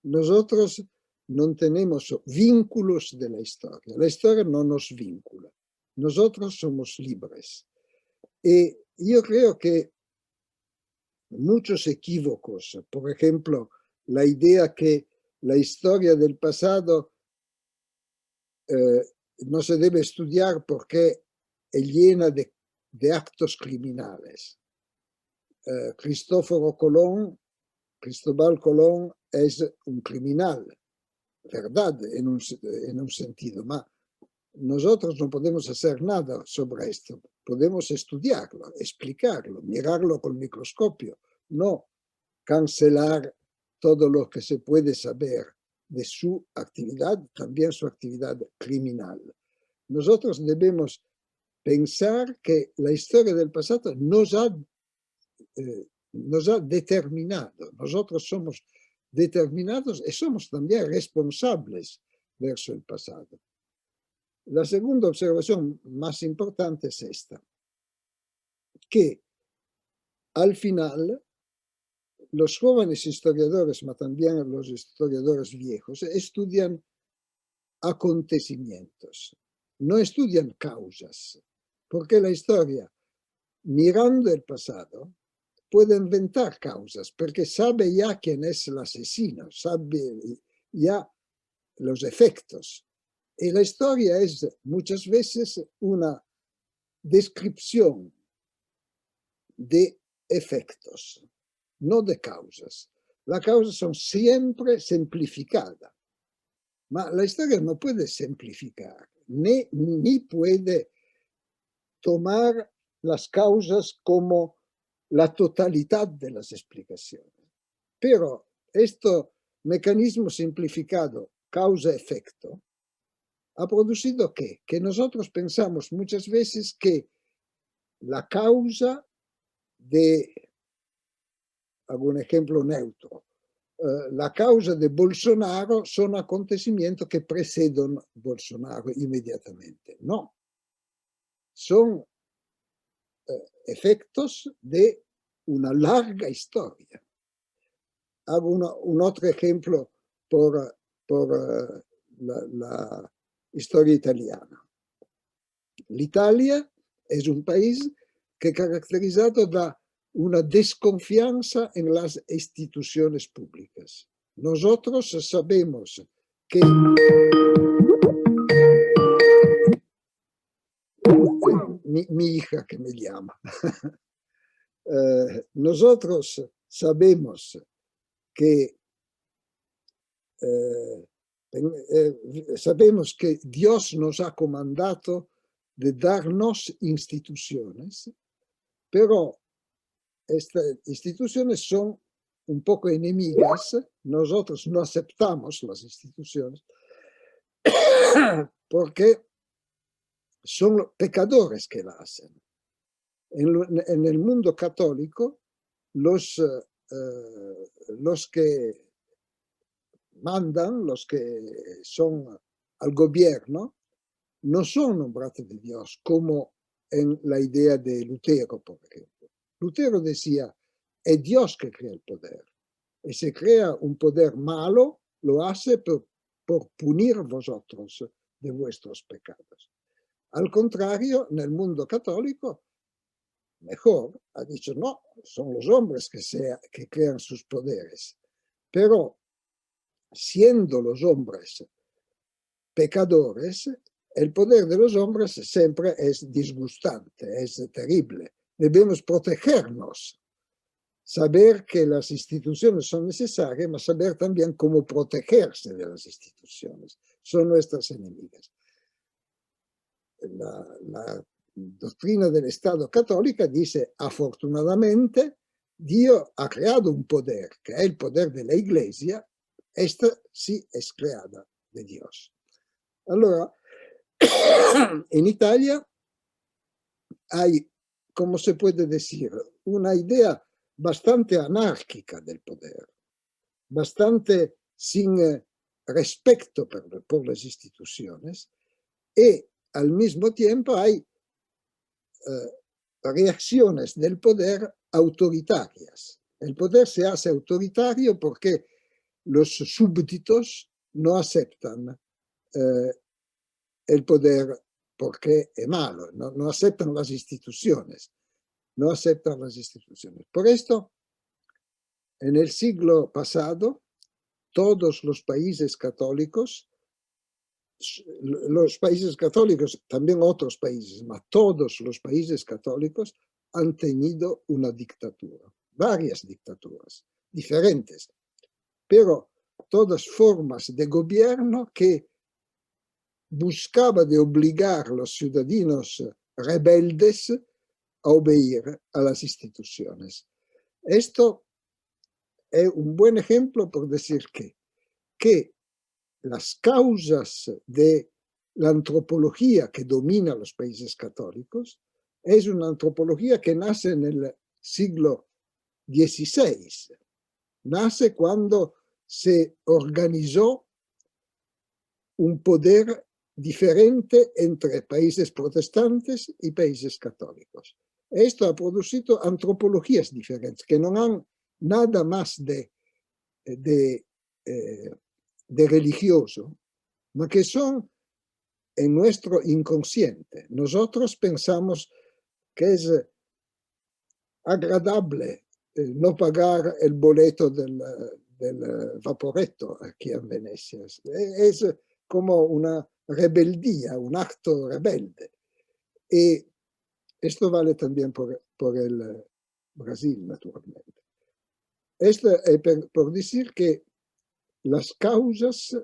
Nosotros no tenemos vínculos de la historia no nos vincula, nosotros somos libres. Y yo creo que muchos equívocos, por ejemplo, la idea que la historia del pasado no se debe estudiar porque es llena de actos criminales. Cristóbal Colón es un criminal, verdad, en un sentido, ma nosotros no podemos hacer nada sobre esto. Podemos estudiarlo, explicarlo, mirarlo con microscopio, no cancelar todo lo que se puede saber de su actividad, también su actividad criminal. Nosotros debemos pensar que la historia del pasado nos ha determinado. Nosotros somos determinados y somos también responsables verso el pasado. La segunda observación más importante es esta, que al final los jóvenes historiadores, pero también los historiadores viejos, estudian acontecimientos, no estudian causas, porque la historia, mirando el pasado, puede inventar causas, porque sabe ya quién es el asesino, sabe ya los efectos. Y la historia es muchas veces una descripción de efectos, no de causas. Las causas son siempre simplificadas, pero la historia no puede simplificar, ni puede tomar las causas como la totalidad de las explicaciones. Pero este mecanismo simplificado, causa-efecto, ha producido que nosotros pensamos muchas veces que la causa de, algún ejemplo neutro, la causa de Bolsonaro son acontecimientos que preceden Bolsonaro inmediatamente. No, son efectos de una larga historia. Hago un otro ejemplo por por la historia italiana. L'Italia es un país que caracterizado da una desconfianza en las instituciones públicas. Nosotros sabemos que mi hija que me llama. Nosotros sabemos que Dios nos ha comandado de darnos instituciones, pero estas instituciones son un poco enemigas. Nosotros no aceptamos las instituciones porque son los pecadores que la hacen. En el mundo católico, los que mandan, los que son al gobierno, no son nombrados de Dios, como en la idea de Lutero, por ejemplo. Lutero decía, es Dios que crea el poder. Y si crea un poder malo, lo hace por punir vosotros de vuestros pecados. Al contrario, en el mundo católico, mejor, ha dicho, no, son los hombres que crean sus poderes. Pero, siendo los hombres pecadores, el poder de los hombres siempre es disgustante, es terrible. Debemos protegernos, saber que las instituciones son necesarias, pero saber también cómo protegerse de las instituciones. Son nuestras enemigas. La doctrina del Estado católica dice, afortunadamente, Dios ha creado un poder, que es el poder de la Iglesia. Esta sí es creada de Dios. Allora, en Italia hay, como se puede decir, una idea bastante anárquica del poder, bastante sin respeto por las instituciones, y al mismo tiempo hay reacciones del poder autoritarias. El poder se hace autoritario porque los súbditos no aceptan el poder porque es malo, no aceptan las instituciones, no aceptan las instituciones. Por esto, en el siglo pasado, todos los países católicos, también otros países, pero todos los países católicos han tenido una dictadura, varias dictaduras diferentes, pero todas formas de gobierno que buscaba de obligar a los ciudadanos rebeldes a obedecer a las instituciones. Esto es un buen ejemplo por decir que las causas de la antropología que domina los países católicos es una antropología que nace en el siglo XVI. Nace cuando se organizó un poder diferente entre países protestantes y países católicos. Esto ha producido antropologías diferentes que no han nada más de religioso, pero que son en nuestro inconsciente. Nosotros pensamos que es agradable no pagar el boleto del Vaporetto aquí en Venecia. Es como una rebeldía, un acto rebelde. Y esto vale también por el Brasil, naturalmente. Esto es por decir que las causas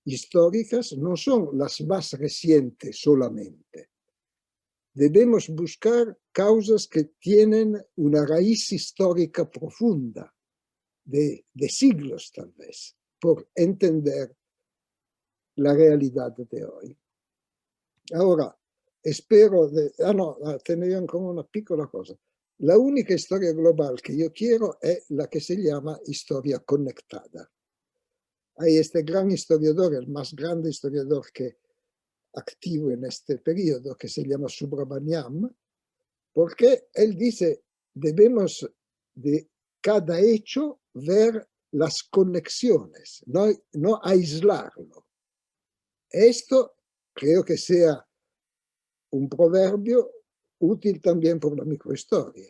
históricas no son las más recientes solamente. Debemos buscar causas que tienen una raíz histórica profunda, de siglos tal vez, por entender la realidad de hoy. Ahora, espero, tenía como una piccola cosa. La única historia global que yo quiero es la que se llama historia conectada. Hay este gran historiador, el más grande historiador que activo en este periodo, que se llama Subramaniam, porque él dice, debemos de cada hecho ver las conexiones, no aislarlo. Esto creo que sea un proverbio útil también por la microhistoria.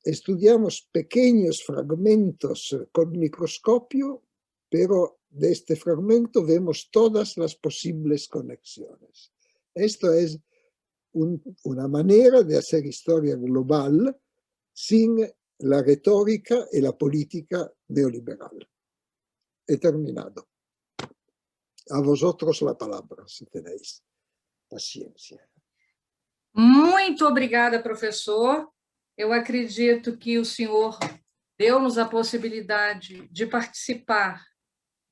Estudiamos pequeños fragmentos con microscopio, pero de este fragmento vemos todas las posibles conexiones. Esto es una manera de hacer historia global sin la retórica y la política neoliberal. He terminado. A vosotros la palavra, se tenéis paciência. Muito obrigada, professor. Eu acredito que o senhor deu-nos a possibilidade de participar,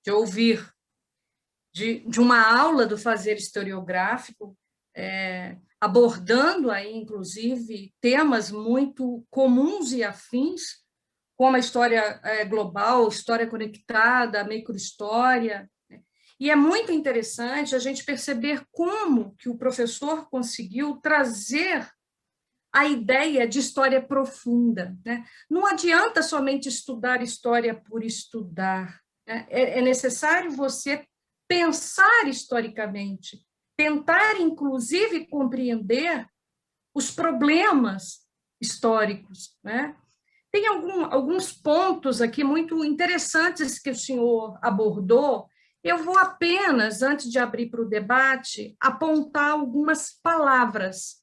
de ouvir, de uma aula do fazer historiográfico, abordando aí, inclusive, temas muito comuns e afins, como a história global, história conectada, a microhistória. E é muito interessante a gente perceber como que o professor conseguiu trazer a ideia de história profunda, né? Não adianta somente estudar história por estudar, né? É necessário você pensar historicamente, tentar, inclusive, compreender os problemas históricos, né? Tem alguns pontos aqui muito interessantes que o senhor abordou. Eu vou apenas, antes de abrir para o debate, apontar algumas palavras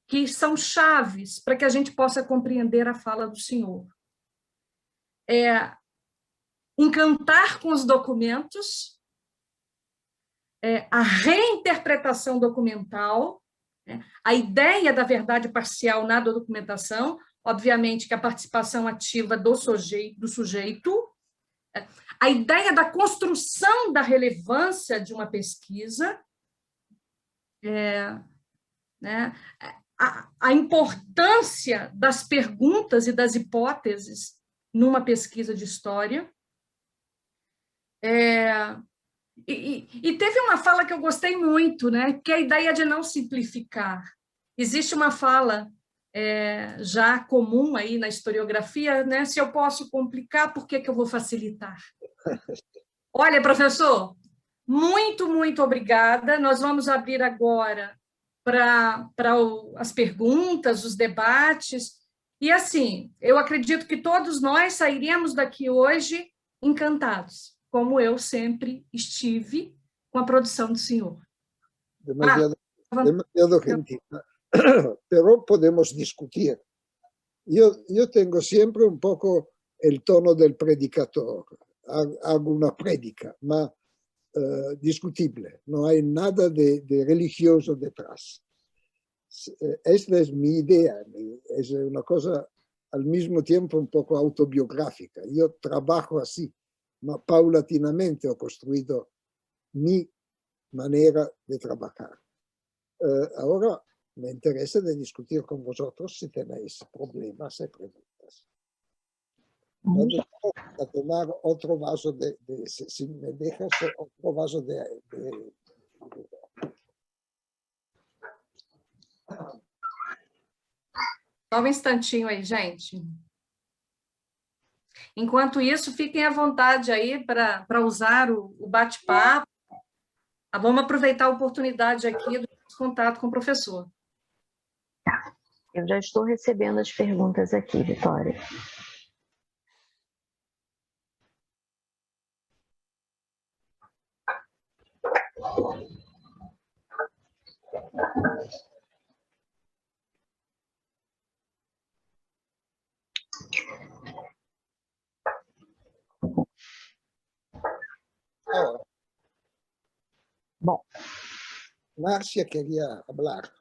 que são chaves para que a gente possa compreender a fala do senhor. Encantar com os documentos, a reinterpretação documental, a ideia da verdade parcial na documentação, obviamente que a participação ativa do sujeito, a ideia da construção da relevância de uma pesquisa, a importância das perguntas e das hipóteses numa pesquisa de história. E teve uma fala que eu gostei muito, né, que é a ideia de não simplificar. Existe uma fala já comum aí na historiografia, né, se eu posso complicar, por que eu vou facilitar? Olha, professor, muito, muito obrigada. Nós vamos abrir agora para as perguntas, os debates. E, assim, eu acredito que todos nós sairemos daqui hoje encantados, como eu sempre estive com a produção do senhor. Demasiado gentil. Pero podemos discutir. Yo tengo siempre un poco el tono del predicador. Hago una prédica, ma discutible. No hay nada de religioso detrás. Esta es mi idea. Es una cosa al mismo tiempo un poco autobiográfica. Yo trabajo así, ma paulatinamente he construido mi manera de trabajar. Ahora me interesa de discutir con vosotros si tenéis problemas y preguntas. Vamos a tomar otro vaso si me dejas, otro vaso de Só um instantinho aí, gente. Enquanto isso, fiquem à vontade aí para usar o bate-papo. Vamos aproveitar a oportunidade aqui do contato com o professor. Eu já estou recebendo as perguntas aqui, Vitória. Bom, Márcia queria falar.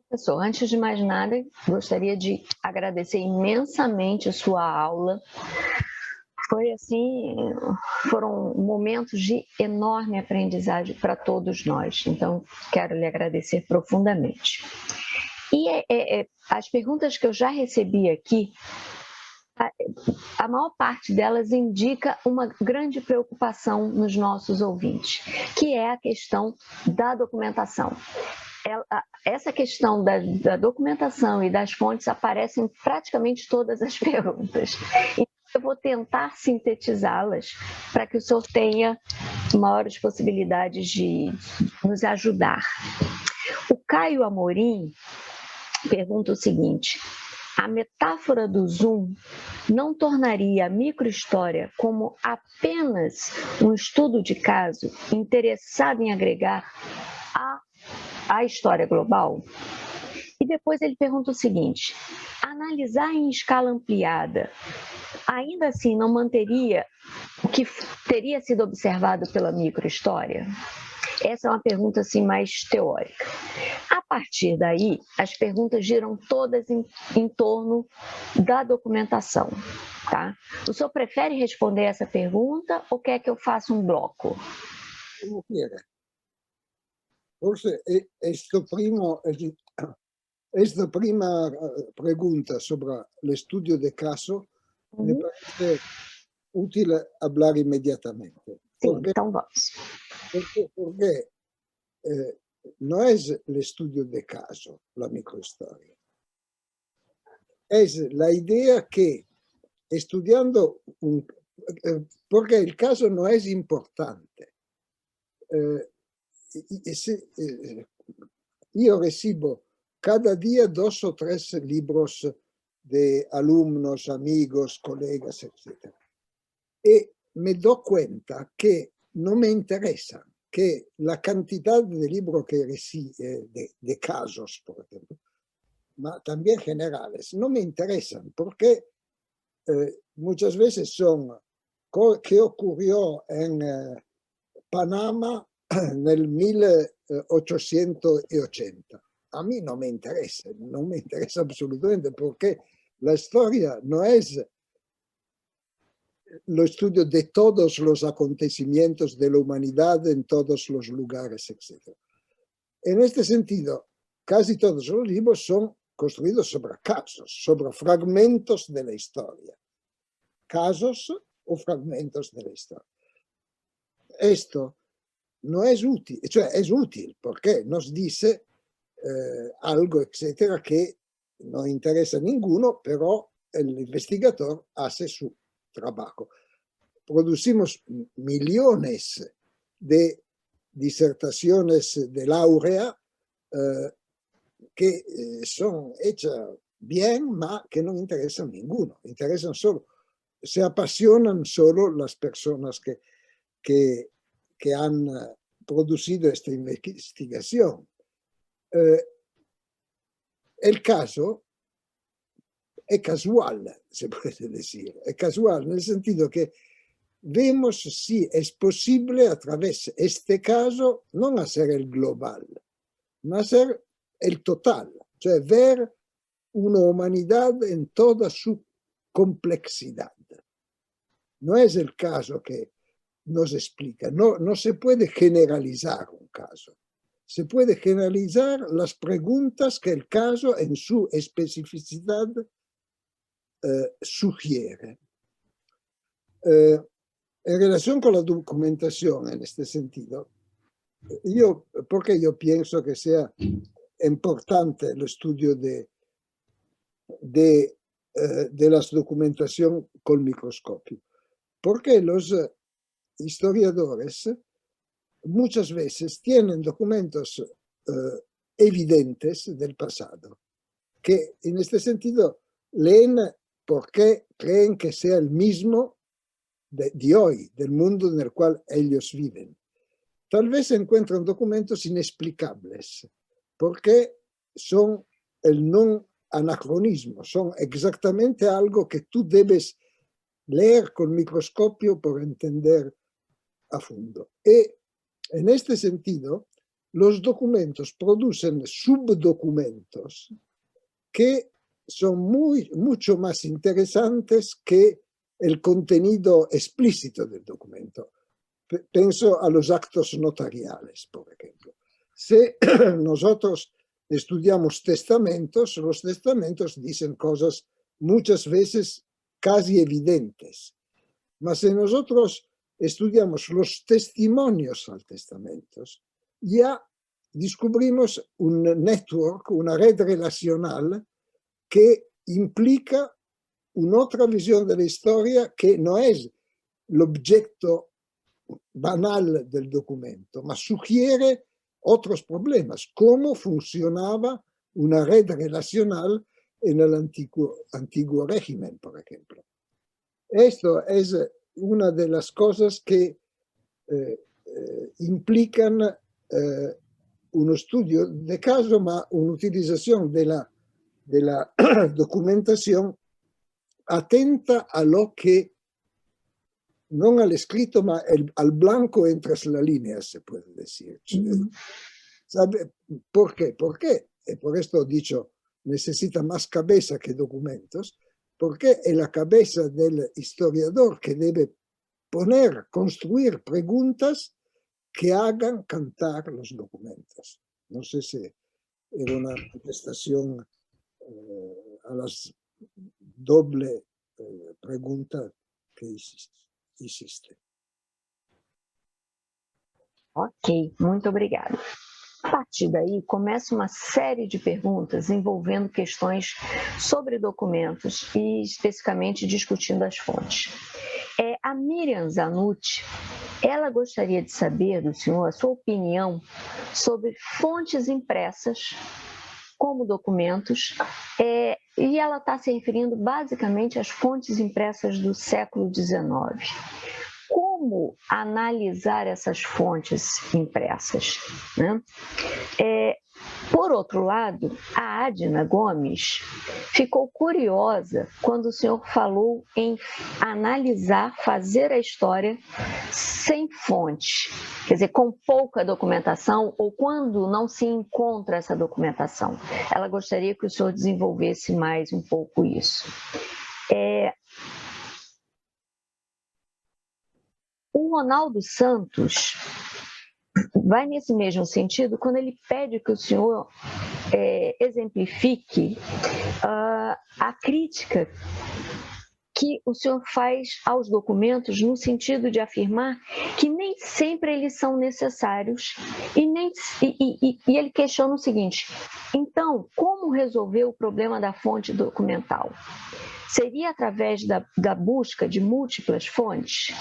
Professor, antes de mais nada, gostaria de agradecer imensamente a sua aula. Foram momentos de enorme aprendizagem para todos nós. Então, quero lhe agradecer profundamente. E as perguntas que eu já recebi aqui, a maior parte delas indica uma grande preocupação nos nossos ouvintes, que é a questão da documentação. Essa questão da documentação e das fontes aparece em praticamente todas as perguntas. eu vou tentar sintetizá-las para que o senhor tenha maiores possibilidades de nos ajudar. O Caio Amorim pergunta o seguinte: a metáfora do Zoom não tornaria a microhistória como apenas um estudo de caso interessado em agregar a história global? E depois ele pergunta o seguinte: analisar em escala ampliada, ainda assim não manteria o que teria sido observado pela microhistória? Essa é uma pergunta assim mais teórica. A partir daí, as perguntas giram todas em torno da documentação, tá? O senhor prefere responder essa pergunta ou quer que eu faça um bloco? Como quiera. Forse esta prima pregunta sobre el estudio de caso me parece útil hablar inmediatamente. Sim, então vamos. Porque no es el estudio de caso la microhistoria. Es la idea que estudiando porque el caso no es importante. Yo recibo cada día 2 o 3 libros de alumnos, amigos, colegas, etc. Y me doy cuenta que no me interesan, que la cantidad de libros que recibo, de casos, por ejemplo, pero también generales, no me interesan porque muchas veces son qué ocurrió en Panamá en el 1880. A mí no me interesa absolutamente porque la historia no es lo estudio de todos los acontecimientos de la humanidad en todos los lugares, etc. En este sentido, casi todos los libros son construidos sobre casos, sobre fragmentos de la historia. Casos o fragmentos de la historia. Esto no es útil, es útil porque nos dice algo, etcétera, que no interesa a ninguno, pero el investigador hace su trabajo. Producimos millones de disertaciones de laurea que son hechas bien, pero que no interesan a ninguno. Interesan solo, se apasionan solo las personas que han producido esta investigación. El caso es casual, se puede decir. Es casual en el sentido que vemos si es posible a través de este caso no hacer el global, no hacer el total, ver una humanidad en toda su complejidad. No es el caso que nos explica, no se puede generalizar un caso. Se puede generalizar las preguntas que el caso en su especificidad sugiere. En relación con la documentación en este sentido, porque yo pienso que sea importante el estudio de la documentación con microscopio, porque los historiadores muchas veces tienen documentos evidentes del pasado, que en este sentido leen porque creen que sea el mismo de hoy, del mundo en el cual ellos viven. Tal vez encuentran documentos inexplicables, porque son el no anacronismo, son exactamente algo que tú debes leer con microscopio por entender a fondo. Y en este sentido, los documentos producen subdocumentos que son mucho más interesantes que el contenido explícito del documento. Pienso a los actos notariales, por ejemplo. Si nosotros estudiamos testamentos, los testamentos dicen cosas muchas veces casi evidentes. Mas si nosotros estudiamos los testimonios al testamento, ya descubrimos un network, una red relacional que implica un'altra visione della storia che non è l'oggetto banal del documento, ma sugiere otros problemas, cómo funcionaba una red relacional en el antiguo régimen, por ejemplo. Esto es una de las cosas que implican un estudio de caso, ma un'utilizzazione della documentazione atenta a lo que, non al escrito, ma al blanco entre las líneas, se puede decir. ¿Sabe por qué? ¿Por qué? Y por esto he dicho, necesita más cabeza que documentos, porque es la cabeza del historiador que debe construir preguntas que hagan cantar los documentos. No sé si era una contestación a las doble pregunta que hiciste. Ok, muito obrigada. A partir daí, começa uma série de perguntas envolvendo questões sobre documentos e, especificamente, discutindo as fontes. A Miriam Zanucci, ela gostaria de saber do senhor a sua opinião sobre fontes impressas como documentos, e ela está se referindo basicamente às fontes impressas do século XIX. Como analisar essas fontes impressas, né? Por outro lado, a Adna Gomes ficou curiosa quando o senhor falou em analisar, fazer a história sem fonte, quer dizer, com pouca documentação ou quando não se encontra essa documentação. Ela gostaria que o senhor desenvolvesse mais um pouco isso. O Ronaldo Santos vai nesse mesmo sentido quando ele pede que o senhor exemplifique a crítica que o senhor faz aos documentos no sentido de afirmar que nem sempre eles são necessários e ele questiona o seguinte: então, como resolver o problema da fonte documental? Seria através da busca de múltiplas fontes?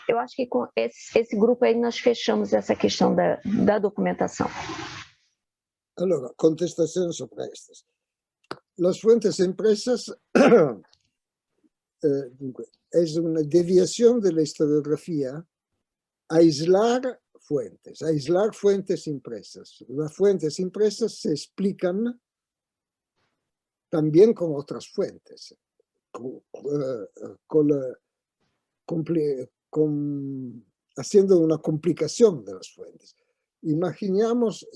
Eu acho que com esse grupo aí nós fechamos essa questão da documentação. Allora, contestazione sopra estas. Las fuentes impresas es una deviación de la historiografía aislar fuentes impresas. Las fuentes impresas se explican también con otras fuentes, haciendo una complicación de las fuentes. Imaginamos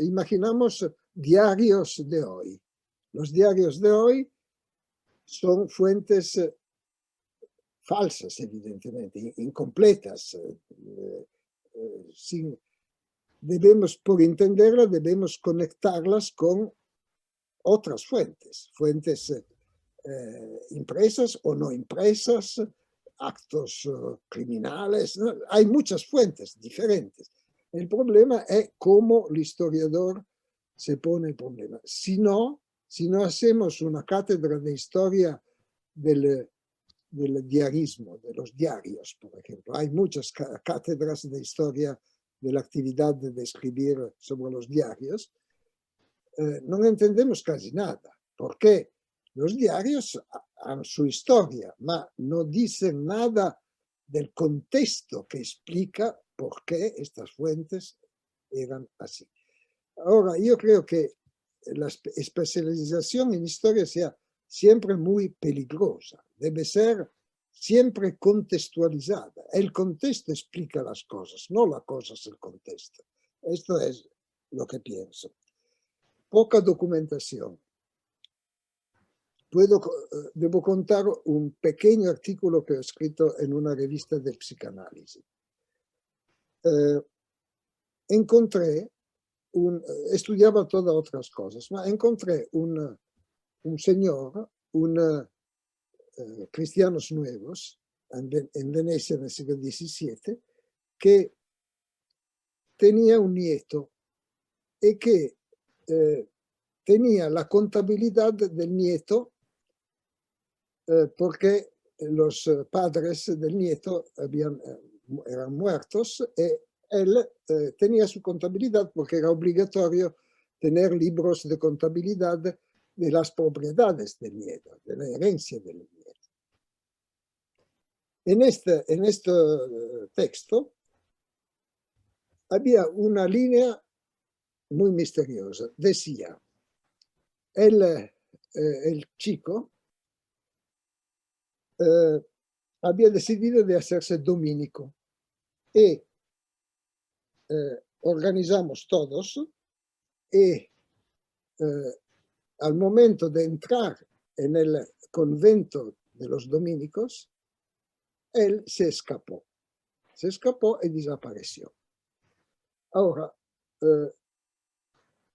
diarios de hoy. Los diarios de hoy son fuentes falsas, evidentemente, incompletas. Por entenderlas, debemos conectarlas con otras fuentes impresas o no impresas, actos criminales, ¿no? Hay muchas fuentes diferentes. El problema es cómo el historiador se pone el problema. Si no hacemos una cátedra de historia del diarismo, de los diarios, por ejemplo. Hay muchas cátedras de historia de la actividad de escribir sobre los diarios. No entendemos casi nada, porque los diarios han su historia, ma no dicen nada del contexto que explica por qué estas fuentes eran así. Ahora, yo creo que la especialización en historia sea siempre muy peligrosa, debe ser siempre contextualizada. El contexto explica las cosas, no las cosas el contexto. Esto es lo que pienso. Poca documentación. Debo contar un pequeño artículo que he escrito en una revista de psicanálisis. Estudiaba todas otras cosas, pero encontré un señor, cristianos nuevos, en Venecia en el siglo XVII, que tenía un nieto y que tenía la contabilidad del nieto porque los padres del nieto eran muertos y él tenía su contabilidad porque era obligatorio tener libros de contabilidad de las propiedades del nieto, de la herencia del nieto. En este texto había una línea muy misteriosa. Decía, el chico había decidido de hacerse dominico y organizamos todos y al momento de entrar en el convento de los dominicos, él se escapó y desapareció. Ahora,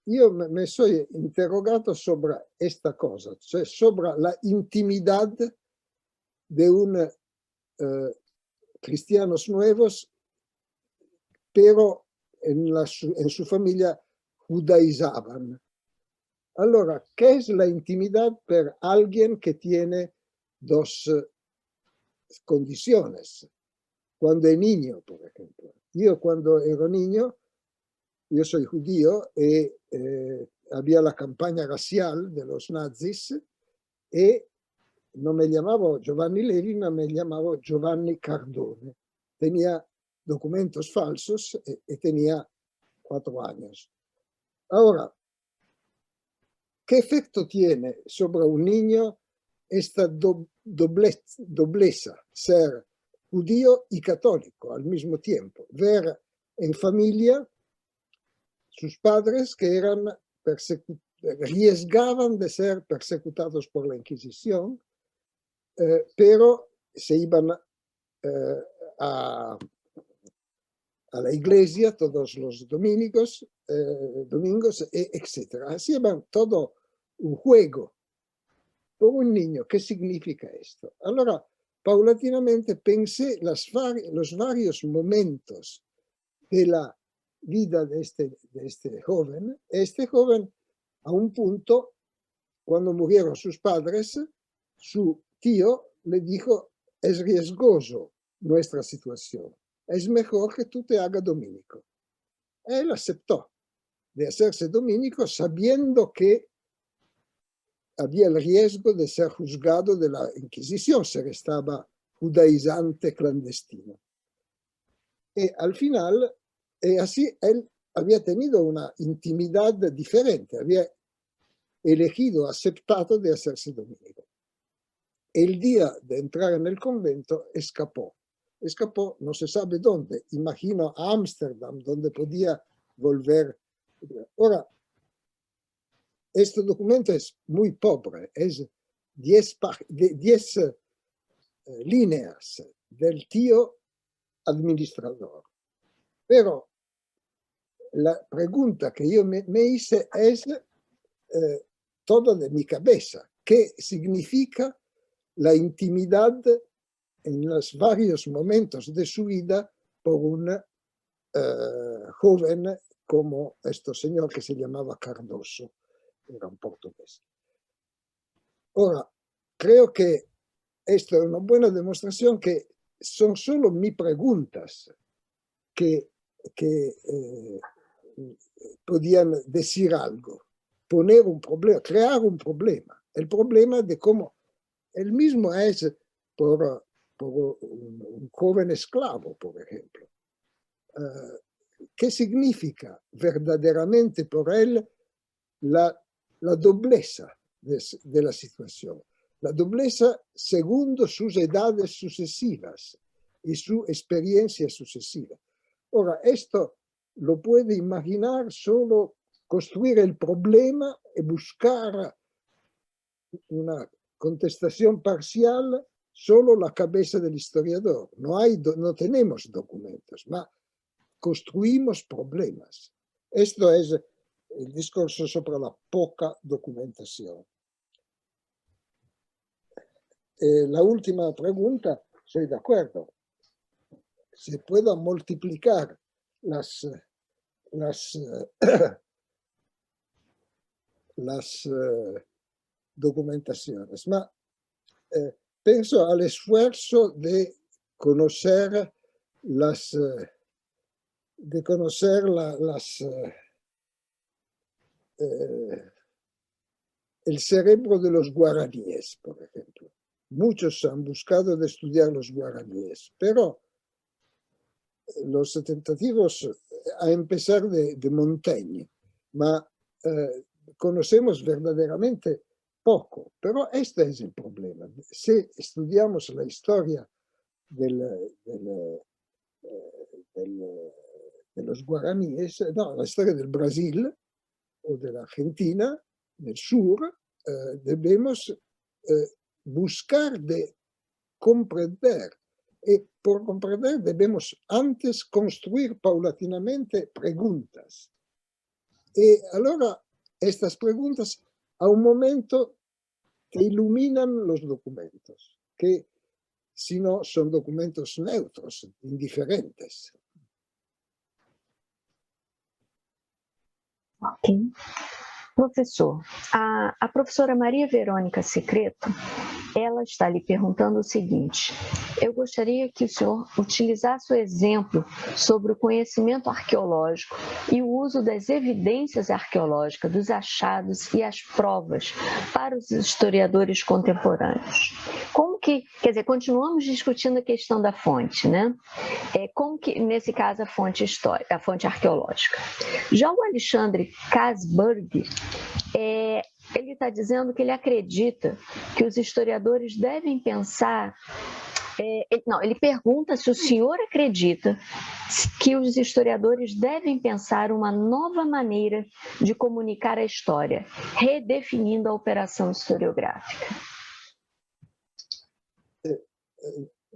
io me soy interrogato sobre esta cosa, cioè sobre la intimidad de un cristianos nuevos, pero en su familia judaizaban. Allora, ¿qué es la intimidad per alguien que tiene dos condiciones? Cuando es niño, por ejemplo. Yo cuando ero niño, yo soy judío y había la campaña racial de los nazis y no me llamaba Giovanni Levi, ma me llamaba Giovanni Cardone. Tenía documentos falsos y tenía 4 años. Ahora, ¿qué efecto tiene sobre un niño esta dobleza, ser judío y católico al mismo tiempo? Ver en familia sus padres que arriesgaban de ser persecutados por la Inquisición, pero se iban a la iglesia todos los domingos, etc. Así era todo un juego por un niño. ¿Qué significa esto? Allora, paulatinamente pensé los varios momentos de la vida de este joven. Este joven, a un punto, cuando murieron sus padres, su tío le dijo, es riesgoso nuestra situación, es mejor que tú te hagas dominico. Él aceptó de hacerse dominico sabiendo que había el riesgo de ser juzgado de la Inquisición, se estaba judaizante clandestino. Y al final, así él había tenido una intimidad diferente, había elegido, aceptado de hacerse dominico. El día de entrar en el convento escapó, no se sabe dónde, imagino a Ámsterdam, donde podía volver. Ahora, este documento es muy pobre, es 10 líneas del tío administrador. Pero la pregunta que yo me hice es todo de mi cabeza. ¿Qué significa la intimidad en los varios momentos de su vida por un joven como este señor que se llamaba Cardoso, era un portugués? Ahora, creo que esto es una buena demostración que son solo mis preguntas que podían decir algo, poner un problema, crear un problema. El problema de cómo el mismo es por un joven esclavo, por ejemplo. ¿Qué significa verdaderamente por él la dobleza de la situación? La dobleza según sus edades sucesivas y su experiencia sucesiva. Ahora, esto lo puede imaginar solo construir el problema y buscar una contestación parcial solo la cabeza del historiador. No tenemos documentos, pero construimos problemas. Esto es el discurso sobre la poca documentación. La última pregunta, estoy de acuerdo. Se pueden multiplicar las documentaciones, pero pienso al esfuerzo de conocer el cerebro de los guaraníes, por ejemplo. Muchos han buscado de estudiar los guaraníes, pero los tentativos a empezar de Montaigne, ma conocemos verdaderamente poco. Pero este es el problema. Si estudiamos la historia de los guaraníes, no, la historia del Brasil o de la Argentina, del sur, debemos buscar de comprender. Y por comprender debemos antes construir paulatinamente preguntas. Y ahora estas preguntas a un momento que iluminan los documentos, que si no son documentos neutros, indiferentes. Ok. Professor, a professora Maria Verônica Secreto, ela está lhe perguntando o seguinte: eu gostaria que o senhor utilizasse o exemplo sobre o conhecimento arqueológico e o uso das evidências arqueológicas, dos achados e as provas para os historiadores contemporâneos. Como que, quer dizer, continuamos discutindo a questão da fonte, né? Como que, nesse caso, a fonte histórica, a fonte arqueológica. Já o Alexandre Kasberg, ele está dizendo que ele acredita que os historiadores devem pensar... ele pergunta se o senhor acredita que os historiadores devem pensar uma nova maneira de comunicar a história, redefinindo a operação historiográfica.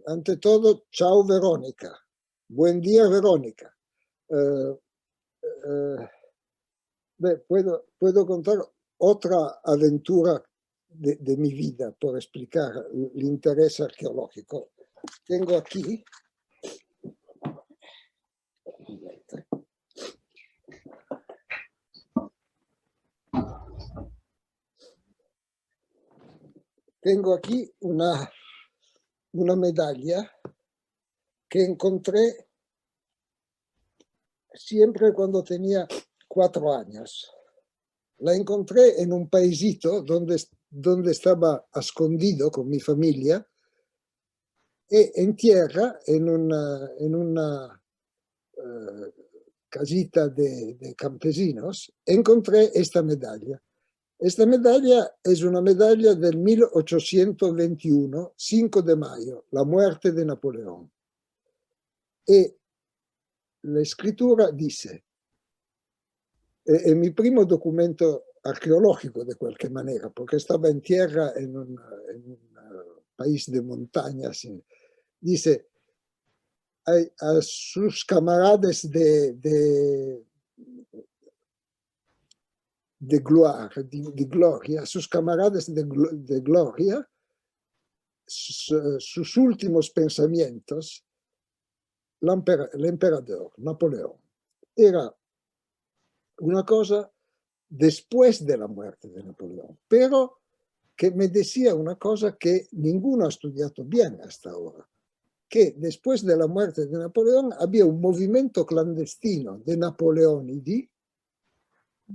Ante todo, ciao Verónica. Buen día, Verónica. Puedo contar otra aventura de mi vida por explicar el interés arqueológico. Tengo aquí una medalla que encontré siempre cuando tenía 4 años. La encontré en un paesito donde estaba escondido con mi familia, y en tierra, en una casita de campesinos, encontré esta medalla. Esta medalla es una medalla del 1821, 5 de mayo, la muerte de Napoleón. Y la escritura dice, è mi primo documento archeologico de qualche maniera, porque estaba en tierra en un país de montañas. Dice, a sus camaradas de gloria, a sus camaradas de gloria, sus últimos pensamientos, el emperador Napoleón. Era una cosa después de la muerte de Napoleón, pero que me decía una cosa que ninguno ha estudiado bien hasta ahora, que después de la muerte de Napoleón había un movimiento clandestino de napoleónidi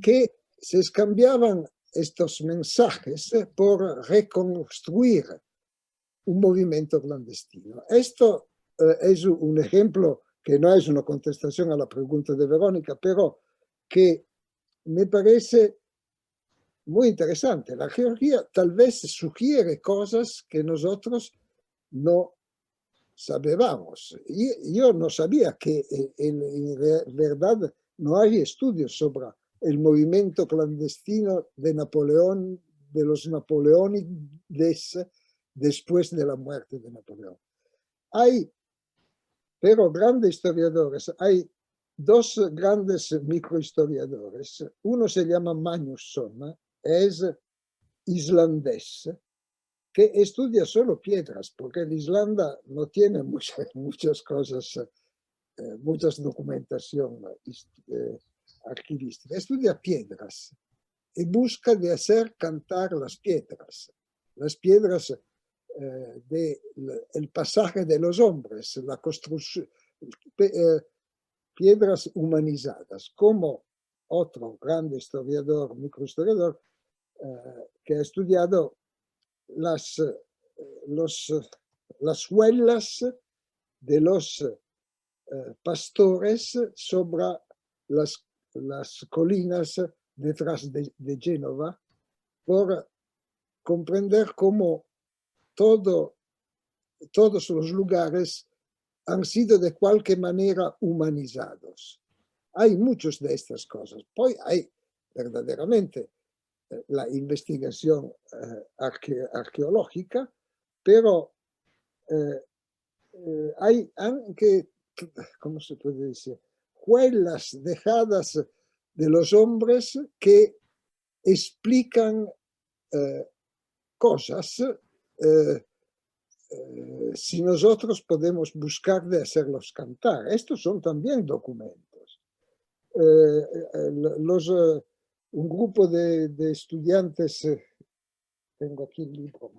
que se cambiaban estos mensajes por reconstruir un movimiento clandestino. Esto es un ejemplo que no es una contestación a la pregunta de Verónica, pero que me parece muy interesante. La arqueología tal vez sugiere cosas que nosotros no sabíamos. Yo no sabía que en verdad no hay estudios sobre el movimiento clandestino de Napoleón, de los napoleónides después de la muerte de Napoleón. Hay, pero grandes historiadores, hay 2 grandes microhistoriadores. Uno se llama Magnusson, es islandés, que estudia solo piedras, porque el Islanda no tiene muchas cosas, muchas documentación archivística. Estudia piedras y busca de hacer cantar las piedras. Las piedras del pasaje de los hombres, la construcción, piedras humanizadas, como otro grande historiador, microhistoriador, que ha estudiado las huellas de los pastores sobre las colinas detrás de Génova, por comprender cómo todos los lugares han sido de cualquier manera humanizados. Hay muchas de estas cosas. Pues hay verdaderamente la investigación arqueológica, pero hay aunque, ¿cómo se puede decir? Huellas dejadas de los hombres que explican cosas si nosotros podemos buscar de hacerlos cantar. Estos son también documentos. Un grupo de estudiantes, tengo aquí el libro,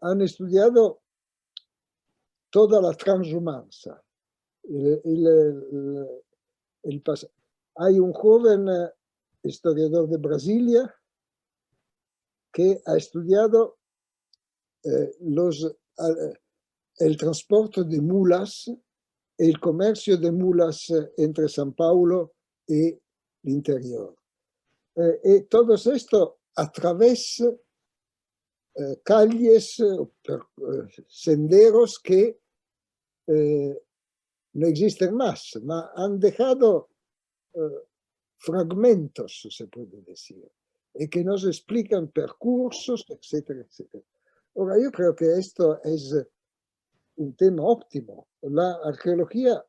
han estudiado toda la transhumancia. Hay un joven historiador de Brasilia que ha estudiado el transporte de mulas, el comercio de mulas entre San Paulo y el interior. Y todo esto a través calles, senderos que no existen más, pero han dejado fragmentos, se puede decir, y que nos explican percursos, etcétera, etcétera. Ahora, yo creo que esto es un tema óptimo. La arqueología,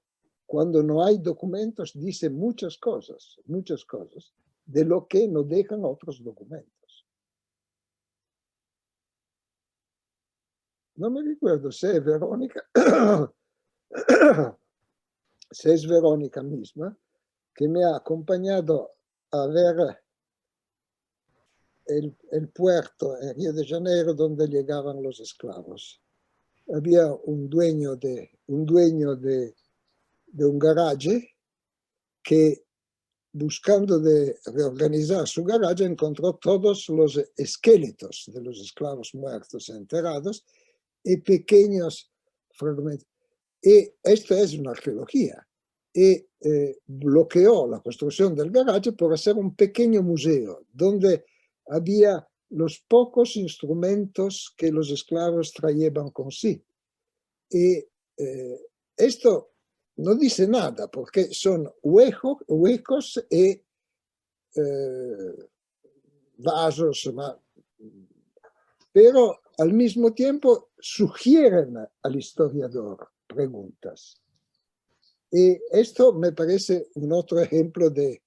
cuando no hay documentos, dice muchas cosas de lo que no dejan otros documentos. No me recuerdo si es Verónica, si es Verónica misma, que me ha acompañado a ver el puerto en Río de Janeiro donde llegaban los esclavos. Había un dueño de un garaje que, buscando de reorganizar su garaje, encontró todos los esqueletos de los esclavos muertos enterrados y pequeños fragmentos. Y esto es una arqueología. Y bloqueó la construcción del garaje por hacer un pequeño museo donde había los pocos instrumentos que los esclavos traían con sí. Y esto no dice nada porque son huecos y vasos, pero al mismo tiempo sugieren al historiador preguntas. Y esto me parece un otro ejemplo de,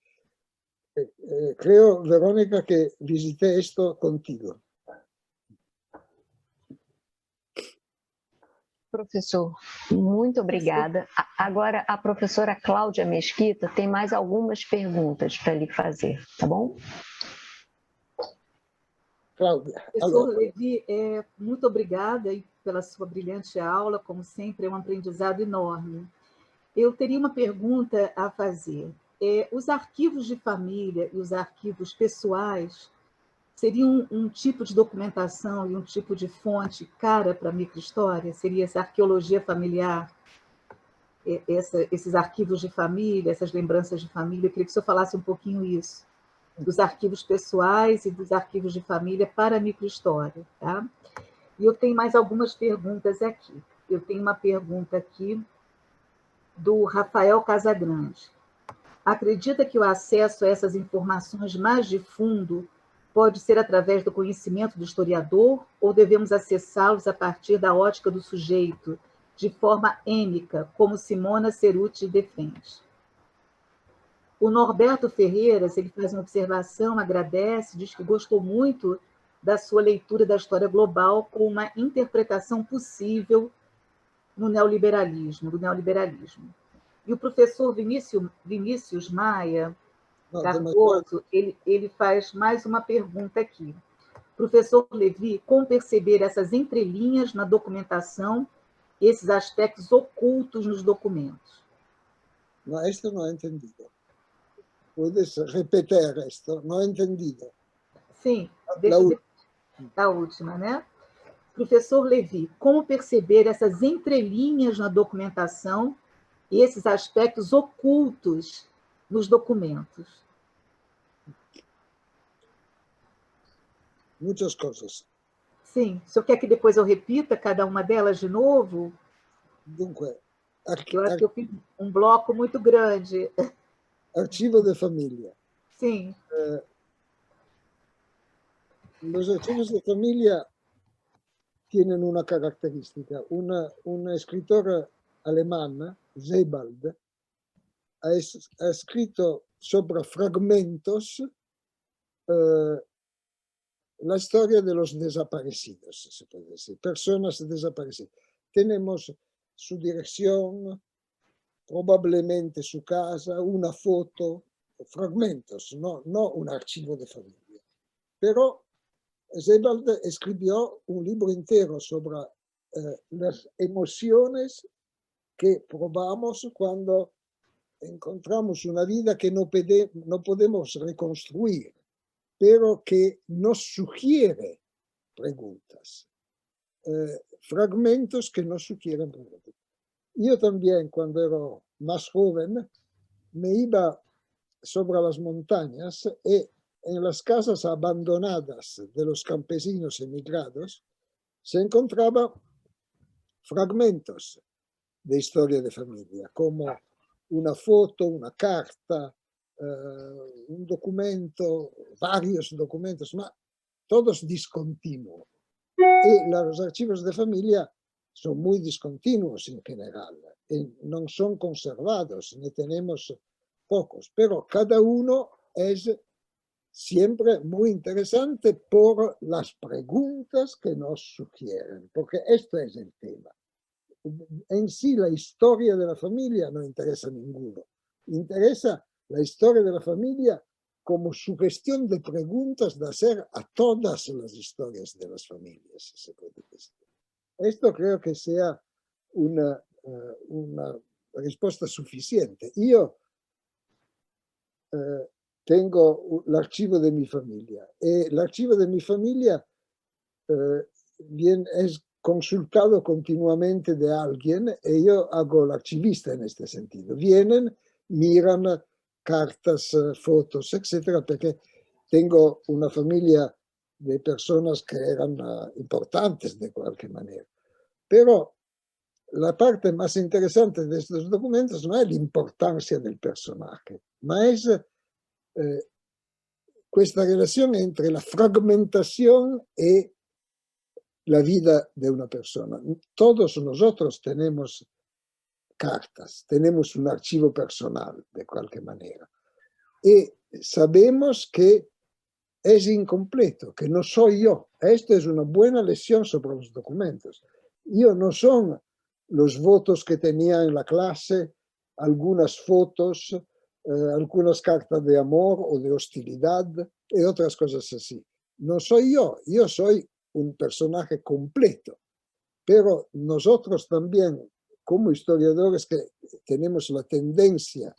creo, Verónica, que visité esto contigo. Professor, muito obrigada. Agora, a professora Cláudia Mesquita tem mais algumas perguntas para lhe fazer, tá bom? Cláudia. Professor Levi, muito obrigada pela sua brilhante aula, como sempre, é um aprendizado enorme. Eu teria uma pergunta a fazer. Os arquivos de família e os arquivos pessoais seriam um tipo de documentação e um tipo de fonte cara para a microhistória? Seria essa arqueologia familiar, esses arquivos de família, essas lembranças de família? Eu queria que o senhor falasse um pouquinho isso, dos arquivos pessoais e dos arquivos de família para a microhistória. Tá? E eu tenho mais algumas perguntas aqui. Eu tenho uma pergunta aqui do Rafael Casagrande. Acredita que o acesso a essas informações mais de fundo pode ser através do conhecimento do historiador ou devemos acessá-los a partir da ótica do sujeito, de forma êmica, como Simona Cerutti defende? O Norberto Ferreiras, ele faz uma observação, agradece, diz que gostou muito da sua leitura da história global com uma interpretação possível do neoliberalismo. E o professor Vinícius Maia Cardoso, ele faz mais uma pergunta aqui. Professor Levi, como perceber essas entrelinhas na documentação, esses aspectos ocultos nos documentos? No, esto no he entendido. ¿Puedes repetir esto? No he entendido. Sim, a última, né? Professor Levi, como perceber essas entrelinhas na documentação e esses aspectos ocultos nos documentos? Muchas cosas. Sim. O senhor quer que depois eu repita cada uma delas de novo? Dunque, Eu acho que eu fiz um bloco muito grande. archivo de familia. Sim. Los archivos de familia tienen una característica. Una escritora alemana, Sebald, ha escrito sobre fragmentos la historia de los desaparecidos, se puede decir, personas desaparecidas. Tenemos su dirección, probablemente su casa, una foto, fragmentos, no un archivo de familia. Pero Sebald escribió un libro entero sobre las emociones que probamos cuando encontramos una vida que no podemos reconstruir, pero que nos sugiere preguntas, fragmentos que nos sugieren preguntas. Yo también, cuando era más joven, me iba sobre las montañas y en las casas abandonadas de los campesinos emigrados se encontraban fragmentos de historia de familia, como una foto, una carta, un documento, varios documentos, ma todos discontinuos. Y los archivos de familia son muy discontinuos en general, no son conservados, ne tenemos pocos, pero cada uno es siempre muy interesante por las preguntas que nos sugieren, porque esto es el tema. En sí la historia de la familia no interesa a ninguno, interesa la historia de la familia como sugestión de preguntas de hacer a todas las historias de las familias, se puede decir. Esto creo que sea una risposta suficiente. Io tengo l'archivo de mi familia e l'archivo de mi familia es consultado continuamente de alguien e yo hago l'archivista en este sentido. Vienen, miran cartas, fotos, etcétera, porque tengo una familia de personas que eran importantes de cualquier manera. Pero la parte más interesante de estos documentos no es la importancia del personaje, ma es questa relación entre la fragmentación y la vida de una persona. Todos nosotros tenemos cartas, tenemos un archivo personal de cualquier manera. Y sabemos que es incompleto, que no soy yo. Esto es una buena lección sobre los documentos. Yo no son los votos que tenía en la clase, algunas fotos, algunas cartas de amor o de hostilidad y otras cosas así. No soy yo soy un personaje completo, pero nosotros también, como historiadores que tenemos la tendencia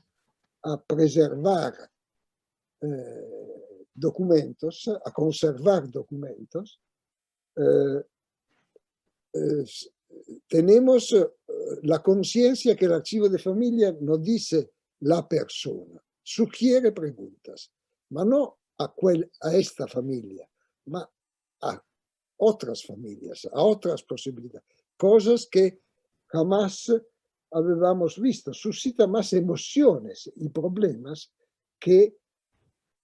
a preservar documentos, a conservar documentos, tenemos la conciencia que el archivo de familia no dice la persona, sugiere preguntas, ma no a esta familia, ma a otras familias, a otras posibilidades, cosas que jamás habíamos visto, suscita más emociones y problemas que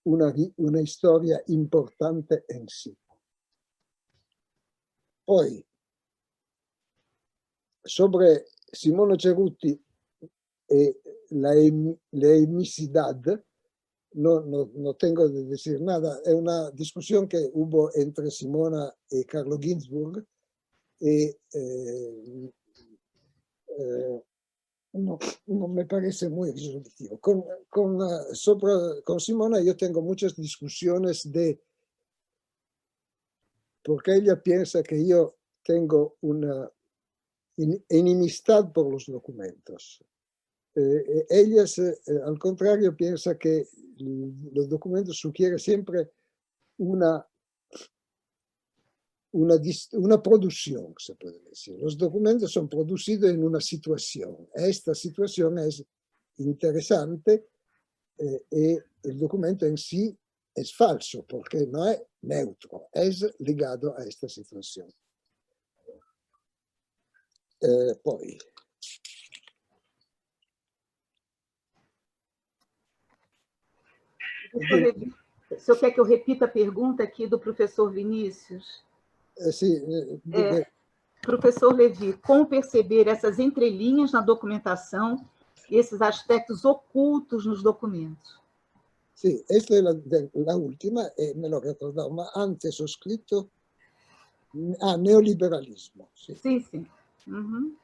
una historia importante en sí. Poi, sobre Simone Cerutti e la emicidad, no tengo que decir nada. Es una discusión que hubo entre Simona y Carlo Ginzburg y no me parece muy resolutivo. Con Simona yo tengo muchas discusiones de porque ella piensa que yo tengo una enemistad por los documentos. Ellas, al contrario, piensa que los documentos sugieren siempre una producción, se puede decir. Los documentos son producidos en una situación. Esta situación es interesante y el documento en sí es falso porque no es neutro, es ligado a esta situación. Poi. O senhor quer que eu repita a pergunta aqui do professor Vinícius? Sì, Professor Levi, como perceber essas entrelinhas na documentação e esses aspectos ocultos nos documentos? Sì, questa è la ultima e me lo ricordavo, ma antes ho scritto neoliberalismo. Sì. Sim, sim. Uhum.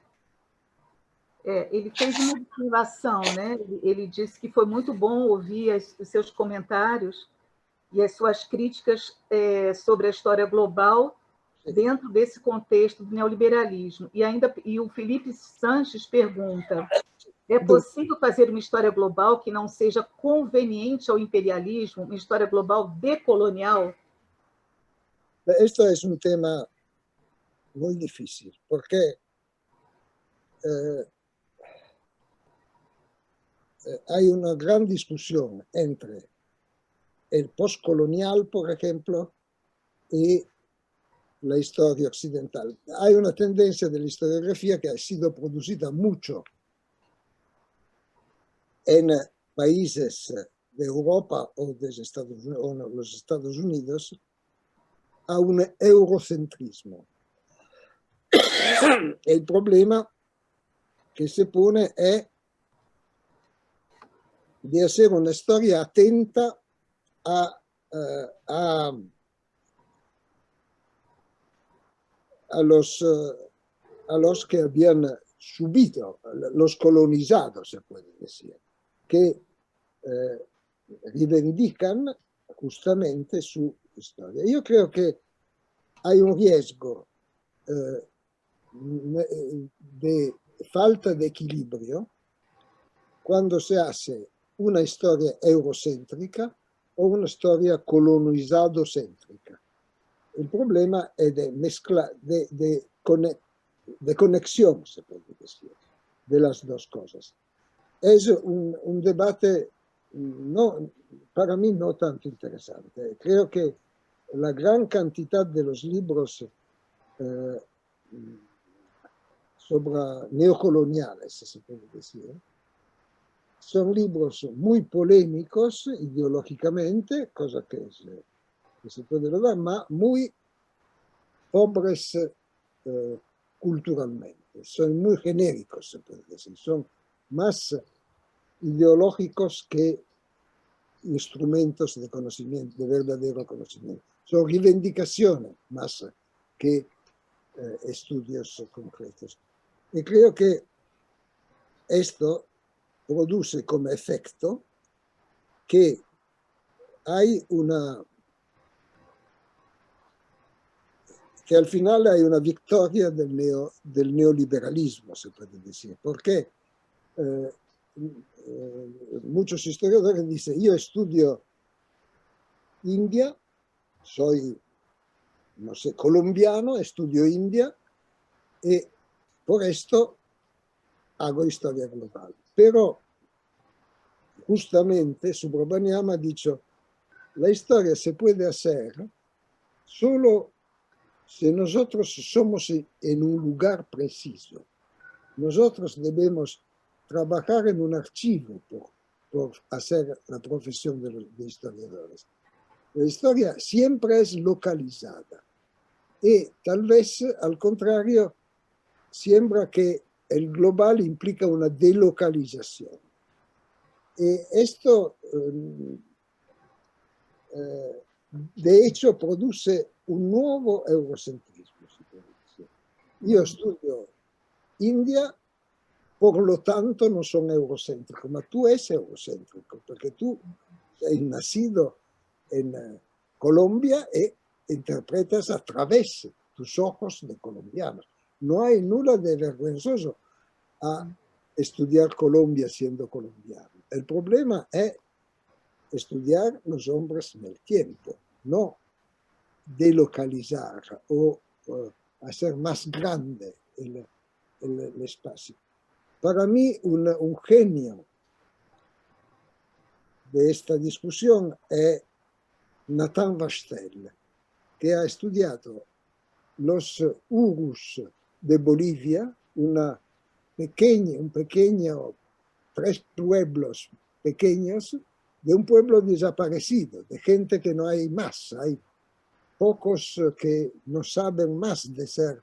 Ele fez uma observação, né? Ele disse que foi muito bom ouvir os seus comentários e as suas críticas sobre a história global dentro desse contexto do neoliberalismo. E o Felipe Sanches pergunta: é possível fazer uma história global que não seja conveniente ao imperialismo, uma história global decolonial? Questo è un tema muy difícil, porque hay una gran discusión entre el postcolonial, por ejemplo, y la historia occidental. Hay una tendencia de la historiografía que ha sido producida mucho en países de Europa o de los Estados Unidos a un eurocentrismo. El problema que se pone es de hacer una historia atenta a los que habían subido, los colonizados, se puede decir, que reivindican justamente su historia. Yo creo que hay un riesgo de falta de equilibrio cuando se hace una historia eurocéntrica o una storia colonizado-céntrica. El problema es de mezcla, de conexión, se puede decir, de las dos cosas. Es un debate, no, para mí, no tanto interesante. Creo que la gran cantidad de los libros sobre neocoloniales, se puede decir, son libros muy polémicos ideológicamente, cosa que se puede lograr, ma muy pobres culturalmente. Son muy genéricos, se puede decir. Son más ideológicos que instrumentos de conocimiento, de verdadero conocimiento. Son reivindicaciones más que estudios concretos. Y creo que esto produce como efecto que hay que al final hay una victoria del neoliberalismo, se puede decir, porque muchos historiadores dicen: yo estudio India, soy, no sé, colombiano, estudio India y por esto hago historia global. Pero justamente Subramanian ha dicho: la historia se puede hacer solo si nosotros somos en un lugar preciso. Nosotros debemos trabajar en un archivo por hacer la profesión de historiadores. La historia siempre es localizada y tal vez, al contrario, siembra que el global implica una delocalización. Y esto, de hecho, produce un nuevo eurocentrismo. Yo estudio India, por lo tanto no sono eurocéntrico, ma tu eres eurocéntrico, perché tu sei nacido in Colombia e interpretas a través tus ojos de colombiano. No hay nada de vergonzoso a estudiar Colombia siendo colombiano. El problema es estudiar los hombres en el tiempo, no delocalizar o hacer más grande el espacio. Para mí, un genio de esta discusión es Nathan Bastel, que ha estudiado los Urus de Bolivia, un pequeño, 3 pueblos pequeños de un pueblo desaparecido, de gente que no hay más. Hay pocos que no saben más de ser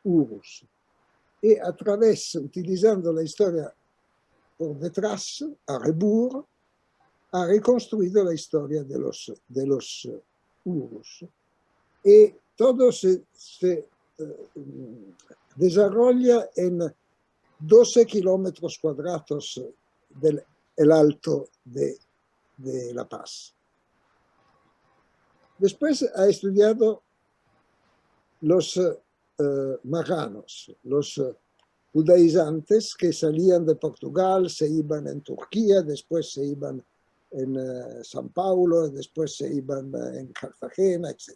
Urus. Y a través, utilizando la historia por detrás, a rebours, ha reconstruido la historia de los Urus. Y todo se desarrolla en 12 kilómetros cuadrados del Alto de La Paz. Después ha estudiado los marranos, los judaizantes que salían de Portugal, se iban en Turquía, después se iban en San Paulo, después se iban en Cartagena, etc.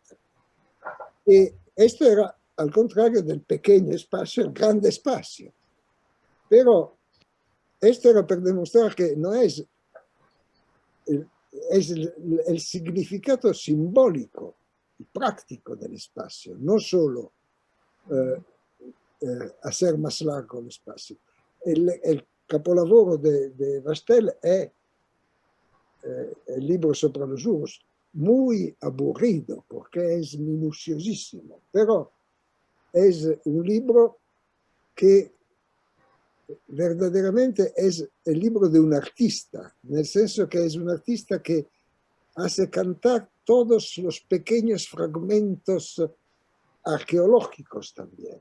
Y esto era, al contrario del pequeño espacio, el grande espacio. Pero esto era para demostrar que no es el significado simbólico y práctico del espacio, no solo hacer más largo el espacio. El capolavoro de Bastel es el libro sobre los Urus, muy aburrido porque es minuciosísimo, pero es un libro que verdaderamente es el libro de un artista, en el senso que es un artista que hace cantar todos los pequeños fragmentos arqueológicos también.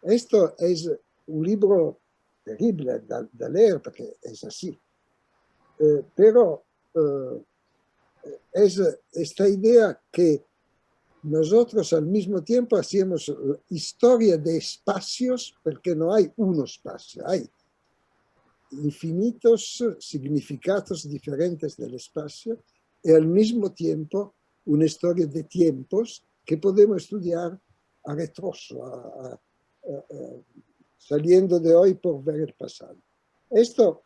Esto es un libro terrible de leer porque es así, pero es esta idea que nosotros al mismo tiempo hacemos historia de espacios, porque no hay un espacio, hay infinitos significados diferentes del espacio y al mismo tiempo una historia de tiempos que podemos estudiar a retroso, saliendo de hoy por ver el pasado. Esto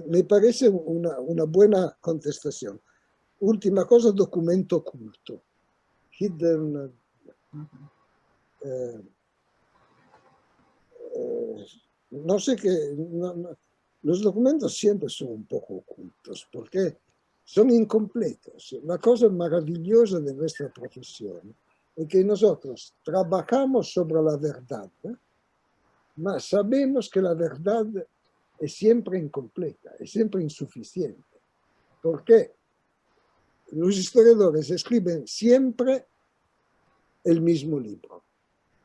me parece una buena contestación. Última cosa, documento oculto. Hidden, no sé qué, los documentos siempre son un poco ocultos porque son incompletos. La cosa maravillosa de nuestra profesión es que nosotros trabajamos sobre la verdad, pero sabemos que la verdad es siempre incompleta, es siempre insuficiente, porque los historiadores escriben siempre el mismo libro.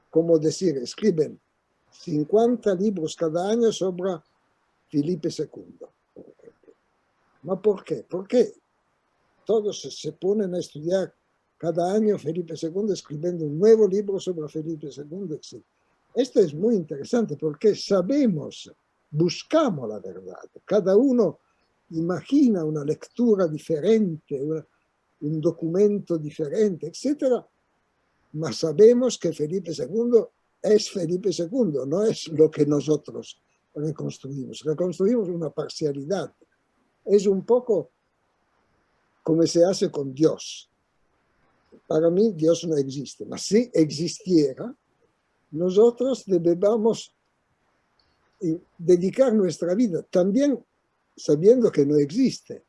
Como decir, escriben 50 libros cada año sobre Felipe II, por ejemplo. ¿No por qué? Porque todos se ponen a estudiar cada año Felipe II escribiendo un nuevo libro sobre Felipe II, etc. Esto es muy interesante porque sabemos, buscamos la verdad. Cada uno imagina una lectura diferente, un documento diferente, etc. Mas sabemos que Felipe II es Felipe II, no es lo que nosotros reconstruimos. Reconstruimos una parcialidad. Es un poco como se hace con Dios. Para mí Dios no existe, mas si existiera, nosotros debemos dedicar nuestra vida, también sabiendo que no existe.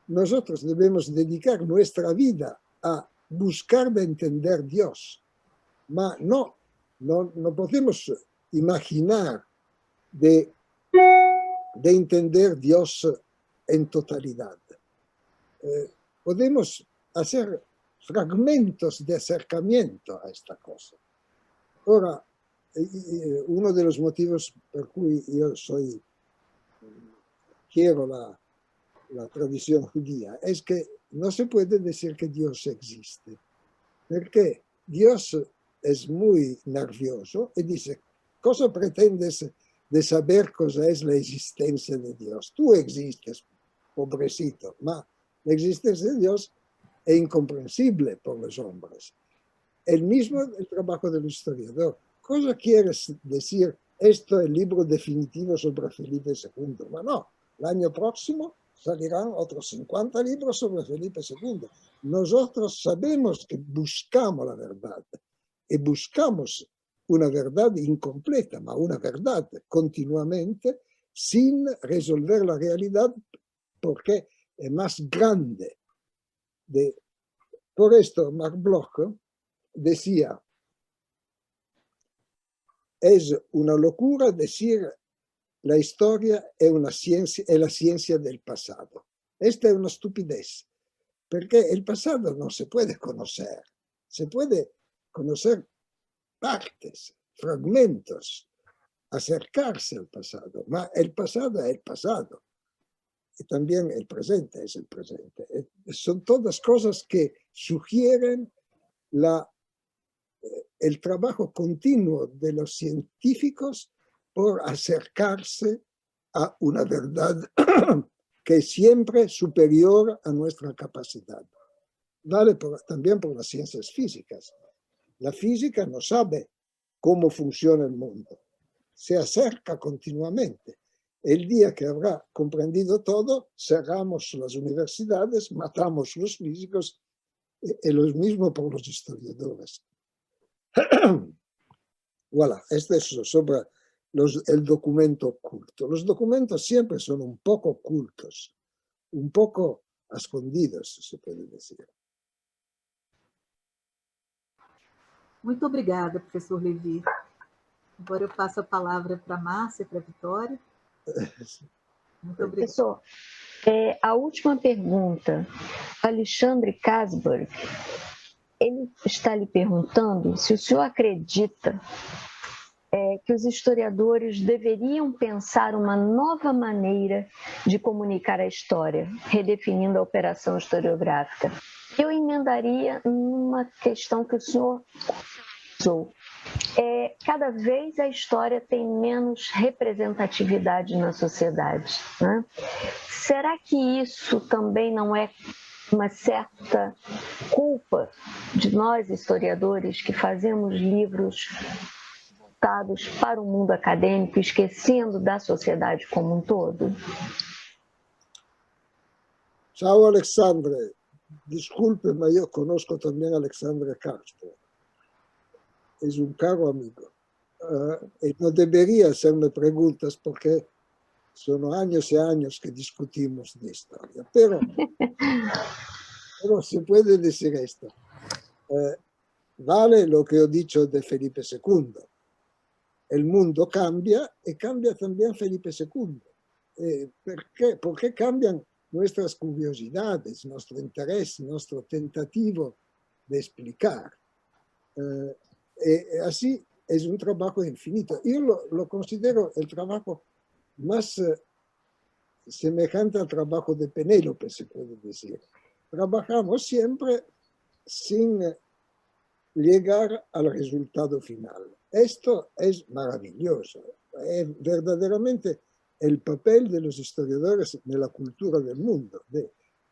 Nosotros debemos dedicar nuestra vida a buscar de entender Dios, mas no podemos imaginar de entender Dios en totalidad. Podemos hacer fragmentos de acercamiento a esta cosa. Ahora, uno de los motivos por cui yo quiero la tradición judía es que no se puede decir que Dios existe, Perché Dios es muy nervioso y dice, ¿cosa pretendes de saber cosa es la existencia de Dios? Tú existes, pobrecito, ma la existencia de Dios es incomprensible por los hombres. El mismo el trabajo del historiador. ¿Cosa quieres decir? Esto es el libro definitivo sobre Felipe II. Ma no, el año próximo salirán otros 50 libros sobre Felipe II. Nosotros sabemos que buscamos la verdad y buscamos una verdad incompleta, ma una verdad continuamente sin resolver la realidad porque es más grande. Por esto, Marc Bloch decía, es una locura decir la historia es una ciencia, es la ciencia del pasado. Esta es una estupidez, porque el pasado no se puede conocer. Se puede conocer partes, fragmentos, acercarse al pasado, ma el pasado es el pasado. Y también el presente es el presente. Son todas cosas que sugieren el trabajo continuo de los científicos por acercarse a una verdad que es siempre superior a nuestra capacidad. Vale también por las ciencias físicas. La física no sabe cómo funciona el mundo. Se acerca continuamente. El día que habrá comprendido todo, cerramos las universidades, matamos los físicos y lo mismo por los historiadores. Voilà, este es sobre el documento oculto. Los documentos siempre son un poco ocultos, un poco escondidos, se puede decir. Muito obrigada, professor Levi. Agora eu passo a palavra para a Márcia e para a Vitória. Muito obrigada. Professor, a última pergunta, Alexandre Kasberg, ele está lhe perguntando se o senhor acredita que os historiadores deveriam pensar uma nova maneira de comunicar a história, redefinindo a operação historiográfica. Eu emendaria numa questão que o senhor usou. Cada vez a história tem menos representatividade na sociedade, né? Será que isso também não é uma certa culpa de nós, historiadores, que fazemos livros voltados para o mundo acadêmico, esquecendo da sociedade como um todo? Ciao Alexandre, disculpe, ma io conosco también a Alexandre Castro. Es un caro amigo. Y no debería hacerme preguntas porque son años y años que discutimos de historia. Pero se puede decir esto. Vale lo que he dicho de Felipe II. El mundo cambia y cambia también Felipe II. ¿Por qué? Porque cambian nuestras curiosidades, nuestro interés, nuestro tentativo de explicar. Así es un trabajo infinito. Yo lo considero el trabajo más semejante al trabajo de Penélope, se puede decir. Trabajamos siempre sin llegar al resultado final. Esto es maravilloso. Es verdaderamente el papel de los historiadores de la cultura del mundo.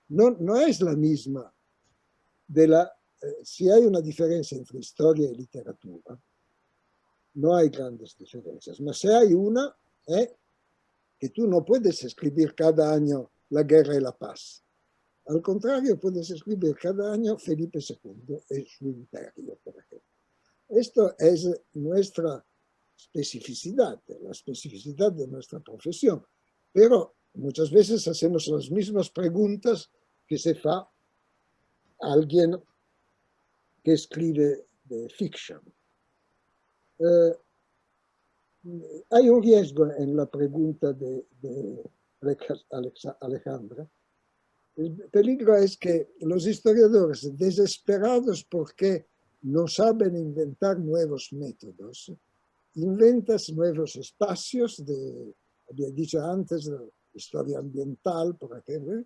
No es la misma de la... Si hay una diferencia entre historia y literatura, no hay grandes diferencias, pero si hay una, que tú no puedes escribir cada año La guerra y la paz. Al contrario, puedes escribir cada año Felipe II y su imperio, por ejemplo. Esto es nuestra especificidad, la especificidad de nuestra profesión, pero muchas veces hacemos las mismas preguntas que se fa alguien que escribe de fiction. Hay un riesgo en la pregunta de Alejandra. El peligro es que los historiadores, desesperados porque no saben inventar nuevos métodos, inventan nuevos espacios, había dicho antes, de historia ambiental, por ejemplo,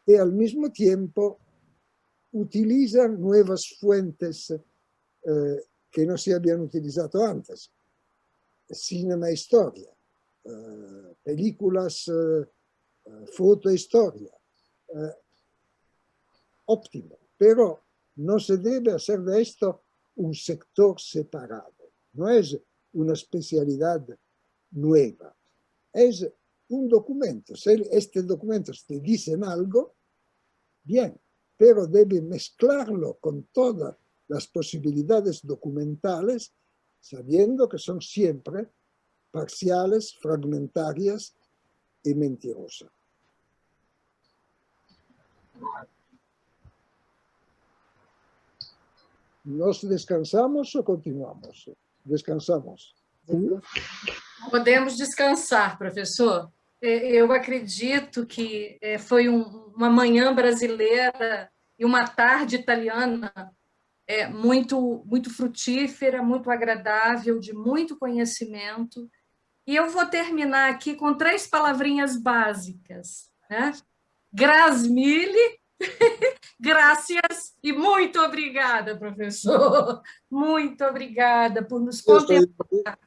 y al mismo tiempo utilizan nuevas fuentes que no se habían utilizado antes. Cinema e historia, películas, foto e historia. Óptimo, pero no se debe hacer de esto un sector separado. No es una especialidad nueva. Es un documento. Si este documento te dicen algo, bien, pero debe mezclarlo con todas las posibilidades documentales, sabiendo que son siempre parciales, fragmentarias y mentirosas. ¿Nos descansamos o continuamos? Descansamos. Podemos descansar, professor. Eu acredito que foi uma manhã brasileira e uma tarde italiana muito frutífera, muito agradável, de muito conhecimento. E eu vou terminar aqui com 3 palavrinhas básicas, né? Grazie mille, gracias e muito obrigada, professor. Muito obrigada por nos contemplar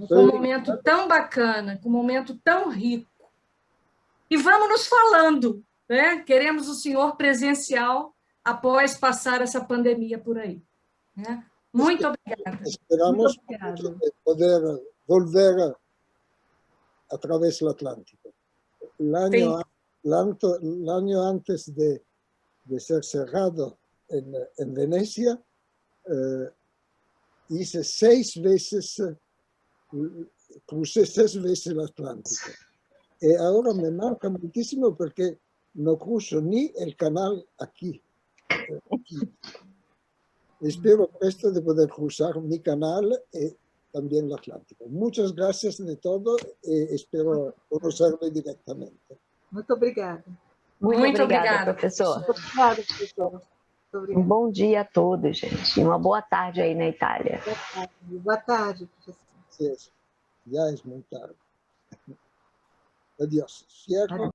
com um momento tão bacana, com um momento tão rico. E vamos nos falando, né? Queremos o senhor presencial após passar essa pandemia por aí. Né? Muito obrigada. Esperamos poder volver a través del Atlántico. El año antes de ser cerrado en Venecia, hice 6 veces, crucé 6 veces el Atlántico. Y ahora me marca muchísimo porque no cruzo ni el canal aquí. Espero presto de poder cruzar mi canal y también el Atlántico. Muchas gracias de todo y espero conocerle directamente. Muito obrigada. Muito obrigada, professor. Obrigada, professor. Muito obrigada. Um bom dia a todos, gente. E uma boa tarde aí na Itália. Boa tarde, professor. Sí, ya es muy tarde. Adiós. Cierro.